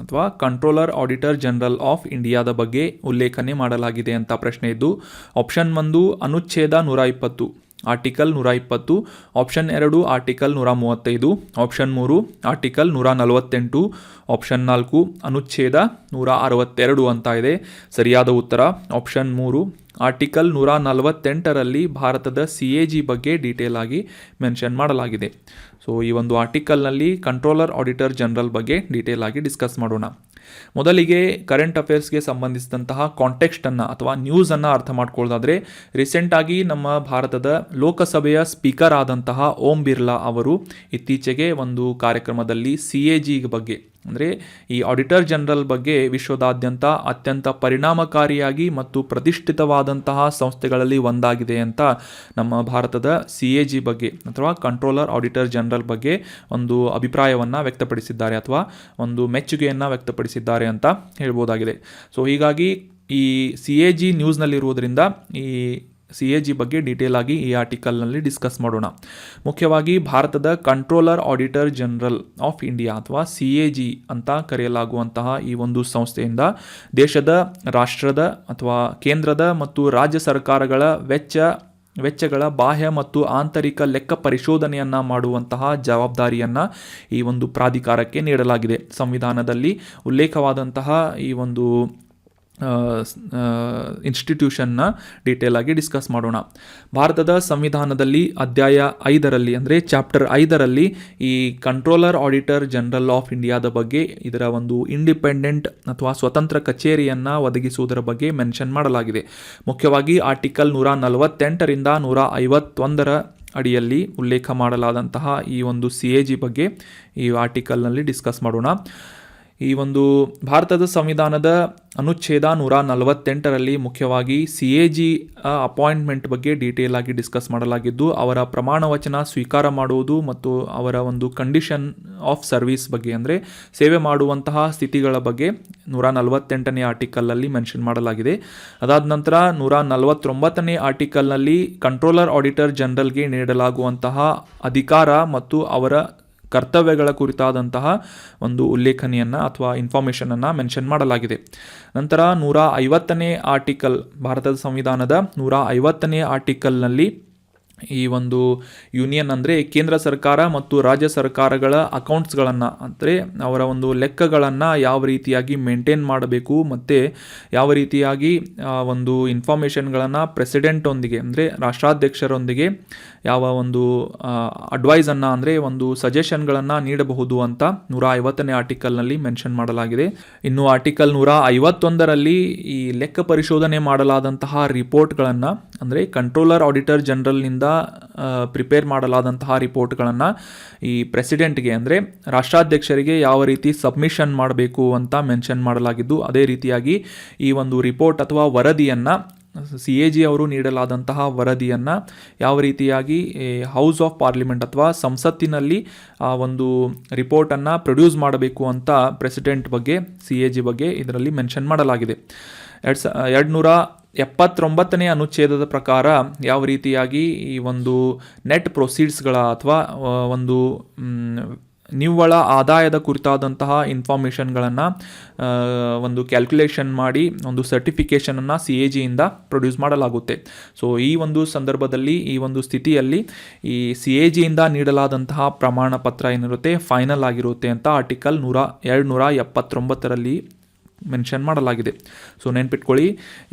ಅಥವಾ ಕಂಟ್ರೋಲರ್ ಆಡಿಟರ್ ಜನರಲ್ ಆಫ್ ಇಂಡಿಯಾದ ಬಗ್ಗೆ ಉಲ್ಲೇಖನೆ ಮಾಡಲಾಗಿದೆ ಅಂತ ಪ್ರಶ್ನೆ ಇದ್ದು, option 1 ಅನುಚ್ಛೇದ 120 article 120, option 2 article 135, option 3 article 148, option 4 ಅನುಚ್ಛೇದ 162 ಅಂತ ಇದೆ. ಸರಿಯಾದ ಉತ್ತರ ಆಪ್ಷನ್ 3 ಆರ್ಟಿಕಲ್ 148ರಲ್ಲಿ ಭಾರತದ CAG ಬಗ್ಗೆ ಡೀಟೇಲ್ ಆಗಿ ಮೆನ್ಷನ್ ಮಾಡಲಾಗಿದೆ. ಸೊ ಈ ಒಂದು ಆರ್ಟಿಕಲ್ನಲ್ಲಿ ಕಂಟ್ರೋಲರ್ ಆಡಿಟರ್ ಜನರಲ್ ಬಗ್ಗೆ ಡೀಟೇಲ್ ಆಗಿ ಡಿಸ್ಕಸ್ ಮಾಡೋಣ. ಮೊದಲಿಗೆ ಕರೆಂಟ್ ಅಫೇರ್ಸ್ಗೆ ಸಂಬಂಧಿಸಿದಂತಹ ಕಾಂಟೆಕ್ಸ್ಟನ್ನು ಅಥವಾ ನ್ಯೂಸನ್ನು ಅರ್ಥ ಮಾಡ್ಕೊಳ್ಳೋದಾದರೆ, ರೀಸೆಂಟಾಗಿ ನಮ್ಮ ಭಾರತದ ಲೋಕಸಭೆಯ ಸ್ಪೀಕರ್ ಆದಂತಹ ಓಂ ಬಿರ್ಲಾ ಅವರು ಇತ್ತೀಚೆಗೆ ಒಂದು ಕಾರ್ಯಕ್ರಮದಲ್ಲಿ CAG ಬಗ್ಗೆ ಅಂದರೆ ಈ ಆಡಿಟರ್ ಜನರಲ್ ಬಗ್ಗೆ ವಿಶ್ವದಾದ್ಯಂತ ಅತ್ಯಂತ ಪರಿಣಾಮಕಾರಿಯಾಗಿ ಮತ್ತು ಪ್ರತಿಷ್ಠಿತವಾದಂತಹ ಸಂಸ್ಥೆಗಳಲ್ಲಿ ಒಂದಾಗಿದೆ ಅಂತ ನಮ್ಮ ಭಾರತದ CAG ಬಗ್ಗೆ ಅಥವಾ ಕಂಟ್ರೋಲರ್ ಆಡಿಟರ್ ಜನರಲ್ ಬಗ್ಗೆ ಒಂದು ಅಭಿಪ್ರಾಯವನ್ನು ವ್ಯಕ್ತಪಡಿಸಿದ್ದಾರೆ ಅಥವಾ ಒಂದು ಮೆಚ್ಚುಗೆಯನ್ನು ವ್ಯಕ್ತಪಡಿಸಿದ್ದಾರೆ ಅಂತ ಹೇಳ್ಬೋದಾಗಿದೆ. ಸೊ ಹೀಗಾಗಿ ಈ CAG ನ್ಯೂಸ್ನಲ್ಲಿರುವುದರಿಂದ ಈ CAG ಬಗ್ಗೆ ಡೀಟೇಲ್ ಆಗಿ ಈ ಆರ್ಟಿಕಲ್ನಲ್ಲಿ ಡಿಸ್ಕಸ್ ಮಾಡೋಣ. ಮುಖ್ಯವಾಗಿ ಭಾರತದ controller auditor general of India ಅಥವಾ CAG ಅಂತ ಕರೆಯಲಾಗುವಂತಹ ಈ ಒಂದು ಸಂಸ್ಥೆಯಿಂದ ದೇಶದ, ರಾಷ್ಟ್ರದ ಅಥವಾ ಕೇಂದ್ರದ ಮತ್ತು ರಾಜ್ಯ ಸರ್ಕಾರಗಳ ವೆಚ್ಚಗಳ ಬಾಹ್ಯ ಮತ್ತು ಆಂತರಿಕ ಲೆಕ್ಕ ಪರಿಶೋಧನೆಯನ್ನು ಮಾಡುವಂತಹ ಜವಾಬ್ದಾರಿಯನ್ನು ಈ ಒಂದು ಪ್ರಾಧಿಕಾರಕ್ಕೆ ನೀಡಲಾಗಿದೆ. ಸಂವಿಧಾನದಲ್ಲಿ ಉಲ್ಲೇಖವಾದಂತಹ ಈ ಒಂದು ಇನ್ಸ್ಟಿಟ್ಯೂಷನ್ನ ಡೀಟೇಲ್ ಆಗಿ ಡಿಸ್ಕಸ್ ಮಾಡೋಣ. ಭಾರತದ ಸಂವಿಧಾನದಲ್ಲಿ ಅಧ್ಯಾಯ 5ರಲ್ಲಿ ಅಂದರೆ ಚಾಪ್ಟರ್ 5ರಲ್ಲಿ ಈ ಕಂಟ್ರೋಲರ್ ಆಡಿಟರ್ ಜನರಲ್ ಆಫ್ ಇಂಡಿಯಾದ ಬಗ್ಗೆ ಇದರ ಒಂದು ಇಂಡಿಪೆಂಡೆಂಟ್ ಅಥವಾ ಸ್ವತಂತ್ರ ಕಚೇರಿಯನ್ನು ಒದಗಿಸುವುದರ ಬಗ್ಗೆ ಮೆನ್ಷನ್ ಮಾಡಲಾಗಿದೆ. ಮುಖ್ಯವಾಗಿ ಆರ್ಟಿಕಲ್ 148ರಿಂದ 151ರ ಅಡಿಯಲ್ಲಿ ಉಲ್ಲೇಖ ಮಾಡಲಾದಂತಹ ಈ ಒಂದು CAG ಬಗ್ಗೆ ಈ ಆರ್ಟಿಕಲ್ನಲ್ಲಿ ಡಿಸ್ಕಸ್ ಮಾಡೋಣ. ಈ ಒಂದು ಭಾರತದ ಸಂವಿಧಾನದ ಅನುಚ್ಛೇದ 148ರಲ್ಲಿ ಮುಖ್ಯವಾಗಿ CAG ಅಪಾಯಿಂಟ್ಮೆಂಟ್ ಬಗ್ಗೆ ಡೀಟೇಲ್ ಆಗಿ ಡಿಸ್ಕಸ್ ಮಾಡಲಾಗಿದ್ದು, ಅವರ ಪ್ರಮಾಣ ವಚನ ಸ್ವೀಕಾರ ಮಾಡುವುದು ಮತ್ತು ಅವರ ಒಂದು ಕಂಡೀಷನ್ ಆಫ್ ಸರ್ವಿಸ್ ಬಗ್ಗೆ ಅಂದರೆ ಸೇವೆ ಮಾಡುವಂತಹ ಸ್ಥಿತಿಗಳ ಬಗ್ಗೆ 148ನೇ ಆರ್ಟಿಕಲ್ನಲ್ಲಿ ಮೆನ್ಷನ್ ಮಾಡಲಾಗಿದೆ. ಅದಾದ ನಂತರ 149ನೇ ಆರ್ಟಿಕಲ್ನಲ್ಲಿ ಕಂಟ್ರೋಲರ್ ಆಡಿಟರ್ ಜನರಲ್ಗೆ ನೀಡಲಾಗುವಂತಹ ಅಧಿಕಾರ ಮತ್ತು ಅವರ ಕರ್ತವ್ಯಗಳ ಕುರಿತಾದಂತಹ ಒಂದು ಉಲ್ಲೇಖನೆಯನ್ನು ಅಥವಾ ಇನ್ಫಾರ್ಮೇಷನನ್ನು ಮೆನ್ಷನ್ ಮಾಡಲಾಗಿದೆ. ನಂತರ 150ನೇ ಆರ್ಟಿಕಲ್, ಭಾರತದ ಸಂವಿಧಾನದ 150ನೇ ಆರ್ಟಿಕಲ್ನಲ್ಲಿ ಈ ಒಂದು ಯೂನಿಯನ್ ಅಂದರೆ ಕೇಂದ್ರ ಸರ್ಕಾರ ಮತ್ತು ರಾಜ್ಯ ಸರ್ಕಾರಗಳ ಅಕೌಂಟ್ಸ್ಗಳನ್ನು, ಅಂದರೆ ಅವರ ಒಂದು ಲೆಕ್ಕಗಳನ್ನು ಯಾವ ರೀತಿಯಾಗಿ ಮೇಂಟೈನ್ ಮಾಡಬೇಕು ಮತ್ತು ಯಾವ ರೀತಿಯಾಗಿ ಒಂದು ಇನ್ಫಾರ್ಮೇಷನ್ಗಳನ್ನು ಪ್ರೆಸಿಡೆಂಟೊಂದಿಗೆ ಅಂದರೆ ರಾಷ್ಟ್ರಾಧ್ಯಕ್ಷರೊಂದಿಗೆ ಯಾವ ಒಂದು ಅಡ್ವೈಸನ್ನು ಅಂದರೆ ಒಂದು ಸಜೆಷನ್ಗಳನ್ನು ನೀಡಬಹುದು ಅಂತ 150ನೇ ಆರ್ಟಿಕಲ್ನಲ್ಲಿ ಮೆನ್ಷನ್ ಮಾಡಲಾಗಿದೆ. ಇನ್ನು ಆರ್ಟಿಕಲ್ 151ರಲ್ಲಿ ಈ ಲೆಕ್ಕ ಪರಿಶೋಧನೆ ಮಾಡಲಾದಂತಹ ರಿಪೋರ್ಟ್ಗಳನ್ನು ಅಂದರೆ ಕಂಟ್ರೋಲರ್ ಆಡಿಟರ್ ಜನರಲ್ನಿಂದ ಪ್ರಿಪೇರ್ ಮಾಡಲಾದಂತಹ ರಿಪೋರ್ಟ್ಗಳನ್ನು ಈ ಪ್ರೆಸಿಡೆಂಟ್ಗೆ ಅಂದರೆ ರಾಷ್ಟ್ರಾಧ್ಯಕ್ಷರಿಗೆ ಯಾವ ರೀತಿ ಸಬ್ಮಿಷನ್ ಮಾಡಬೇಕು ಅಂತ ಮೆನ್ಷನ್ ಮಾಡಲಾಗಿದ್ದು, ಅದೇ ರೀತಿಯಾಗಿ ಈ ಒಂದು ರಿಪೋರ್ಟ್ ಅಥವಾ ವರದಿಯನ್ನು CAG ಅವರು ನೀಡಲಾದಂತಹ ವರದಿಯನ್ನು ಯಾವ ರೀತಿಯಾಗಿ ಹೌಸ್ ಆಫ್ ಪಾರ್ಲಿಮೆಂಟ್ ಅಥವಾ ಸಂಸತ್ತಿನಲ್ಲಿ ಆ ಒಂದು ರಿಪೋರ್ಟನ್ನು ಪ್ರೊಡ್ಯೂಸ್ ಮಾಡಬೇಕು ಅಂತ ಪ್ರೆಸಿಡೆಂಟ್ ಬಗ್ಗೆ, CAG ಬಗ್ಗೆ ಇದರಲ್ಲಿ ಮೆನ್ಷನ್ ಮಾಡಲಾಗಿದೆ. 279ನೇ ಅನುಚ್ಛೇದದ ಪ್ರಕಾರ ಯಾವ ರೀತಿಯಾಗಿ ಈ ಒಂದು ನೆಟ್ ಪ್ರೊಸೀಡ್ಸ್ಗಳ ಅಥವಾ ಒಂದು ನಿವ್ವಳ ಆದಾಯದ ಕುರಿತಾದಂತಹ ಇನ್ಫಾರ್ಮೇಷನ್ಗಳನ್ನು ಒಂದು ಕ್ಯಾಲ್ಕುಲೇಷನ್ ಮಾಡಿ ಒಂದು ಸರ್ಟಿಫಿಕೇಷನನ್ನು CAGಯಿಂದ ಪ್ರೊಡ್ಯೂಸ್ ಮಾಡಲಾಗುತ್ತೆ. ಸೊ ಈ ಒಂದು ಸಂದರ್ಭದಲ್ಲಿ, ಈ ಒಂದು ಸ್ಥಿತಿಯಲ್ಲಿ ಈ CAGಯಿಂದ ನೀಡಲಾದಂತಹ ಪ್ರಮಾಣ ಪತ್ರ ಏನಿರುತ್ತೆ ಫೈನಲ್ ಆಗಿರುತ್ತೆ ಅಂತ ಆರ್ಟಿಕಲ್ 279ರಲ್ಲಿ ಮೆನ್ಷನ್ ಮಾಡಲಾಗಿದೆ. ಸೊ ನೆನ್ಪಿಟ್ಕೊಳ್ಳಿ,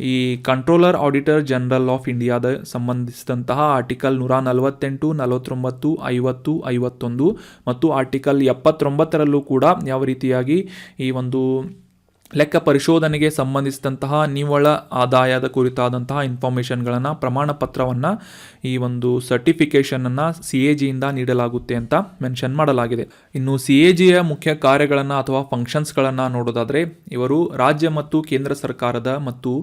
ಈ ಕಂಟ್ರೋಲರ್ ಆಡಿಟರ್ ಜನರಲ್ ಆಫ್ ಇಂಡಿಯಾದ ಸಂಬಂಧಿಸಿದಂತಹ ಆರ್ಟಿಕಲ್ 148, 49, 50, 51 ಮತ್ತು ಆರ್ಟಿಕಲ್ 79ರಲ್ಲೂ ಕೂಡ ಯಾವ ರೀತಿಯಾಗಿ ಈ ಒಂದು ಲೆಕ್ಕ ಪರಿಶೋಧನೆಗೆ ಸಂಬಂಧಿಸಿದಂತಹ ನಿವ್ವಳ ಆದಾಯದ ಕುರಿತಾದಂತಹ ಇನ್ಫಾರ್ಮೇಷನ್ಗಳನ್ನು, ಪ್ರಮಾಣ ಪತ್ರವನ್ನು, ಈ ಒಂದು ಸರ್ಟಿಫಿಕೇಷನನ್ನು CAGಯಿಂದ ನೀಡಲಾಗುತ್ತೆ ಅಂತ ಮೆನ್ಷನ್ ಮಾಡಲಾಗಿದೆ. ಇನ್ನು CAGಯ ಮುಖ್ಯ ಕಾರ್ಯಗಳನ್ನು ಅಥವಾ ಫಂಕ್ಷನ್ಸ್ಗಳನ್ನು ನೋಡೋದಾದರೆ, ಇವರು ರಾಜ್ಯ ಮತ್ತು ಕೇಂದ್ರ ಸರ್ಕಾರದ ಮತ್ತು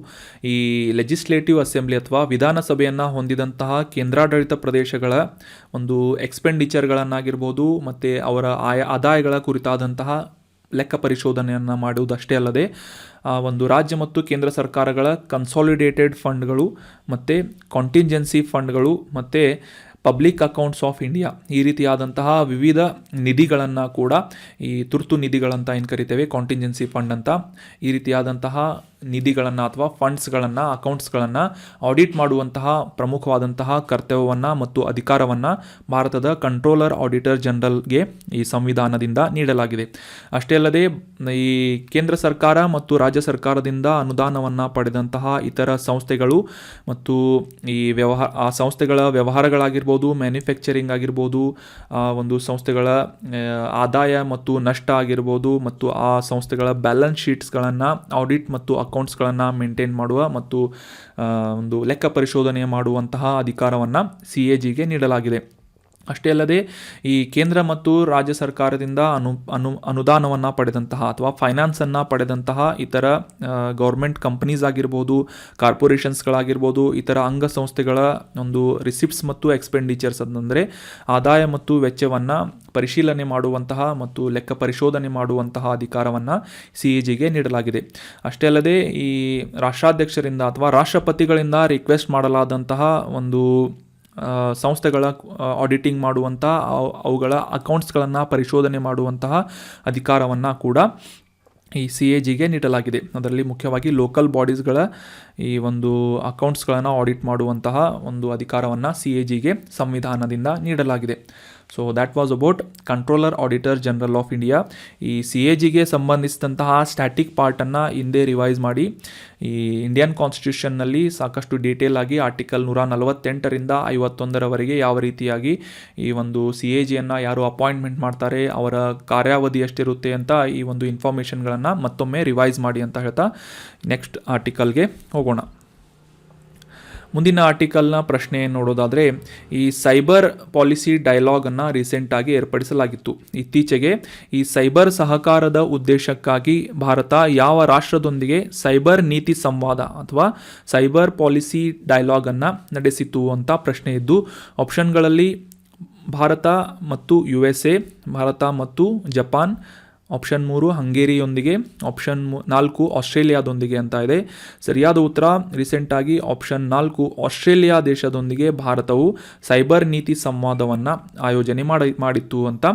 ಈ ಲೆಜಿಸ್ಲೇಟಿವ್ ಅಸೆಂಬ್ಲಿ ಅಥವಾ ವಿಧಾನಸಭೆಯನ್ನು ಹೊಂದಿದಂತಹ ಕೇಂದ್ರಾಡಳಿತ ಪ್ರದೇಶಗಳ ಒಂದು ಎಕ್ಸ್ಪೆಂಡಿಚರ್ಗಳನ್ನಾಗಿರ್ಬೋದು ಮತ್ತು ಅವರ ಆದಾಯಗಳ ಕುರಿತಾದಂತಹ ಲೆಕ್ಕ ಪರಿಶೋಧನೆಯನ್ನು ಮಾಡುವುದಷ್ಟೇ ಅಲ್ಲದೆ ಒಂದು ರಾಜ್ಯ ಮತ್ತು ಕೇಂದ್ರ ಸರ್ಕಾರಗಳ ಕನ್ಸಾಲಿಡೇಟೆಡ್ ಫಂಡ್ಗಳು ಮತ್ತು ಕಾಂಟಿಂಜೆನ್ಸಿ ಫಂಡ್ಗಳು ಮತ್ತು ಪಬ್ಲಿಕ್ ಅಕೌಂಟ್ಸ್ ಆಫ್ ಇಂಡಿಯಾ ಈ ರೀತಿಯಾದಂತಹ ವಿವಿಧ ನಿಧಿಗಳನ್ನು ಕೂಡ, ಈ ತುರ್ತು ನಿಧಿಗಳಂತ ಏನು ಕರಿತೇವೆ, ಕಾಂಟಿಂಜೆನ್ಸಿ ಫಂಡ್ ಅಂತ, ಈ ರೀತಿಯಾದಂತಹ ನಿಧಿಗಳನ್ನು ಅಥವಾ ಫಂಡ್ಸ್ಗಳನ್ನು, ಅಕೌಂಟ್ಸ್ಗಳನ್ನು ಆಡಿಟ್ ಮಾಡುವಂತಹ ಪ್ರಮುಖವಾದಂತಹ ಕರ್ತವ್ಯವನ್ನು ಮತ್ತು ಅಧಿಕಾರವನ್ನು ಭಾರತದ ಕಂಟ್ರೋಲರ್ ಆಡಿಟರ್ ಜನರಲ್ಗೆ ಈ ಸಂವಿಧಾನದಿಂದ ನೀಡಲಾಗಿದೆ. ಅಷ್ಟೇ ಅಲ್ಲದೆ ಈ ಕೇಂದ್ರ ಸರ್ಕಾರ ಮತ್ತು ರಾಜ್ಯ ಸರ್ಕಾರದಿಂದ ಅನುದಾನವನ್ನು ಪಡೆದಂತಹ ಇತರ ಸಂಸ್ಥೆಗಳು ಮತ್ತು ಈ ಆ ಸಂಸ್ಥೆಗಳ ವ್ಯವಹಾರಗಳಾಗಿರ್ಬೋದು, ಮ್ಯಾನುಫ್ಯಾಕ್ಚರಿಂಗ್ ಆಗಿರ್ಬೋದು, ಒಂದು ಸಂಸ್ಥೆಗಳ ಆದಾಯ ಮತ್ತು ನಷ್ಟ ಆಗಿರ್ಬೋದು ಮತ್ತು ಆ ಸಂಸ್ಥೆಗಳ ಬ್ಯಾಲೆನ್ಸ್ ಶೀಟ್ಸ್ಗಳನ್ನು ಆಡಿಟ್ ಮತ್ತು ಅಕೌಂಟ್ಸ್ಗಳನ್ನು ಮೇಂಟೈನ್ ಮಾಡುವ ಮತ್ತು ಒಂದು ಲೆಕ್ಕ ಪರಿಶೋಧನೆ ಮಾಡುವಂತಹ ಅಧಿಕಾರವನ್ನು CAGಗೆ ನೀಡಲಾಗಿದೆ. ಅಷ್ಟೇ ಅಲ್ಲದೆ ಈ ಕೇಂದ್ರ ಮತ್ತು ರಾಜ್ಯ ಸರ್ಕಾರದಿಂದ ಅನುದಾನವನ್ನು ಪಡೆದಂತಹ ಅಥವಾ ಫೈನಾನ್ಸನ್ನು ಪಡೆದಂತಹ ಇತರ ಗೌರ್ಮೆಂಟ್ ಕಂಪನೀಸ್ ಆಗಿರ್ಬೋದು, ಕಾರ್ಪೊರೇಷನ್ಸ್ಗಳಾಗಿರ್ಬೋದು, ಇತರ ಅಂಗಸಂಸ್ಥೆಗಳ ಒಂದು ರಿಸಿಪ್ಟ್ಸ್ ಮತ್ತು ಎಕ್ಸ್ಪೆಂಡಿಚರ್ಸ್ ಅಂದರೆ ಆದಾಯ ಮತ್ತು ವೆಚ್ಚವನ್ನು ಪರಿಶೀಲನೆ ಮಾಡುವಂತಹ ಮತ್ತು ಲೆಕ್ಕ ಪರಿಶೋಧನೆ ಮಾಡುವಂತಹ ಅಧಿಕಾರವನ್ನು CAGಗೆ ನೀಡಲಾಗಿದೆ. ಅಷ್ಟೇ ಅಲ್ಲದೆ ಈ ರಾಷ್ಟ್ರಾಧ್ಯಕ್ಷರಿಂದ ಅಥವಾ ರಾಷ್ಟ್ರಪತಿಗಳಿಂದ ರಿಕ್ವೆಸ್ಟ್ ಮಾಡಲಾದಂತಹ ಒಂದು ಸಂಸ್ಥೆಗಳ ಆಡಿಟಿಂಗ್ ಮಾಡುವಂತಹ ಅವುಗಳ ಅಕೌಂಟ್ಸ್ಗಳನ್ನು ಪರಿಶೋಧನೆ ಮಾಡುವಂತಹ ಅಧಿಕಾರವನ್ನು ಕೂಡ ಈ CAGಗೆ ನೀಡಲಾಗಿದೆ. ಅದರಲ್ಲಿ ಮುಖ್ಯವಾಗಿ ಲೋಕಲ್ ಬಾಡೀಸ್ಗಳ ಈ ಒಂದು ಅಕೌಂಟ್ಸ್ಗಳನ್ನು ಆಡಿಟ್ ಮಾಡುವಂತಹ ಒಂದು ಅಧಿಕಾರವನ್ನು CAGಗೆ ಸಂವಿಧಾನದಿಂದ ನೀಡಲಾಗಿದೆ. So that was about controller auditor general of India. ಈ CAGಗೆ ಸಂಬಂಧಿಸಿದಂತಹ ಸ್ಟ್ಯಾಟಿಕ್ ಪಾರ್ಟನ್ನು ಹಿಂದೆ ರಿವೈಸ್ ಮಾಡಿ ಈ ಇಂಡಿಯನ್ ಕಾನ್ಸ್ಟಿಟ್ಯೂಷನ್ನಲ್ಲಿ ಸಾಕಷ್ಟು ಡೀಟೇಲ್ ಆಗಿ ಆರ್ಟಿಕಲ್ 148ರಿಂದ 51ರವರೆಗೆ ಯಾವ ರೀತಿಯಾಗಿ ಈ ಒಂದು CAGಯನ್ನು ಯಾರು ಅಪಾಯಿಂಟ್ಮೆಂಟ್ ಮಾಡ್ತಾರೆ, ಅವರ ಕಾರ್ಯಾವಧಿ ಎಷ್ಟಿರುತ್ತೆ ಅಂತ ಈ ಒಂದು ಇನ್ಫಾರ್ಮೇಷನ್ಗಳನ್ನು ಮತ್ತೊಮ್ಮೆ ರಿವೈಸ್ ಮಾಡಿ ಅಂತ ಹೇಳ್ತಾ ನೆಕ್ಸ್ಟ್ ಆರ್ಟಿಕಲ್ಗೆ ಹೋಗೋಣ. ಮುಂದಿನ ಆರ್ಟಿಕಲ್ನ ಪ್ರಶ್ನೆ ನೋಡೋದಾದರೆ, ಈ ಸೈಬರ್ ಪಾಲಿಸಿ ಡೈಲಾಗನ್ನು ರೀಸೆಂಟಾಗಿ ಏರ್ಪಡಿಸಲಾಗಿತ್ತು. ಇತ್ತೀಚೆಗೆ ಈ ಸೈಬರ್ ಸಹಕಾರದ ಉದ್ದೇಶಕ್ಕಾಗಿ ಭಾರತ ಯಾವ ರಾಷ್ಟ್ರದೊಂದಿಗೆ ಸೈಬರ್ ನೀತಿ ಸಂವಾದ ಅಥವಾ ಸೈಬರ್ ಪಾಲಿಸಿ ಡೈಲಾಗನ್ನು ನಡೆಸಿತು ಅಂತ ಪ್ರಶ್ನೆ ಇದ್ದು, ಆಪ್ಷನ್ಗಳಲ್ಲಿ ಭಾರತ ಮತ್ತು USA, ಭಾರತ ಮತ್ತು ಜಪಾನ್, ಆಪ್ಷನ್ 3 ಹಂಗೇರಿಯೊಂದಿಗೆ, ಆಪ್ಷನ್ 4 ಆಸ್ಟ್ರೇಲಿಯಾದೊಂದಿಗೆ ಅಂತ ಇದೆ. ಸರಿಯಾದ ಉತ್ತರ ರೀಸೆಂಟಾಗಿ ಆಪ್ಷನ್ 4 ಆಸ್ಟ್ರೇಲಿಯಾ ದೇಶದೊಂದಿಗೆ ಭಾರತವು ಸೈಬರ್ ನೀತಿ ಸಂವಾದವನ್ನು ಆಯೋಜನೆ ಮಾಡಿತ್ತು ಅಂತ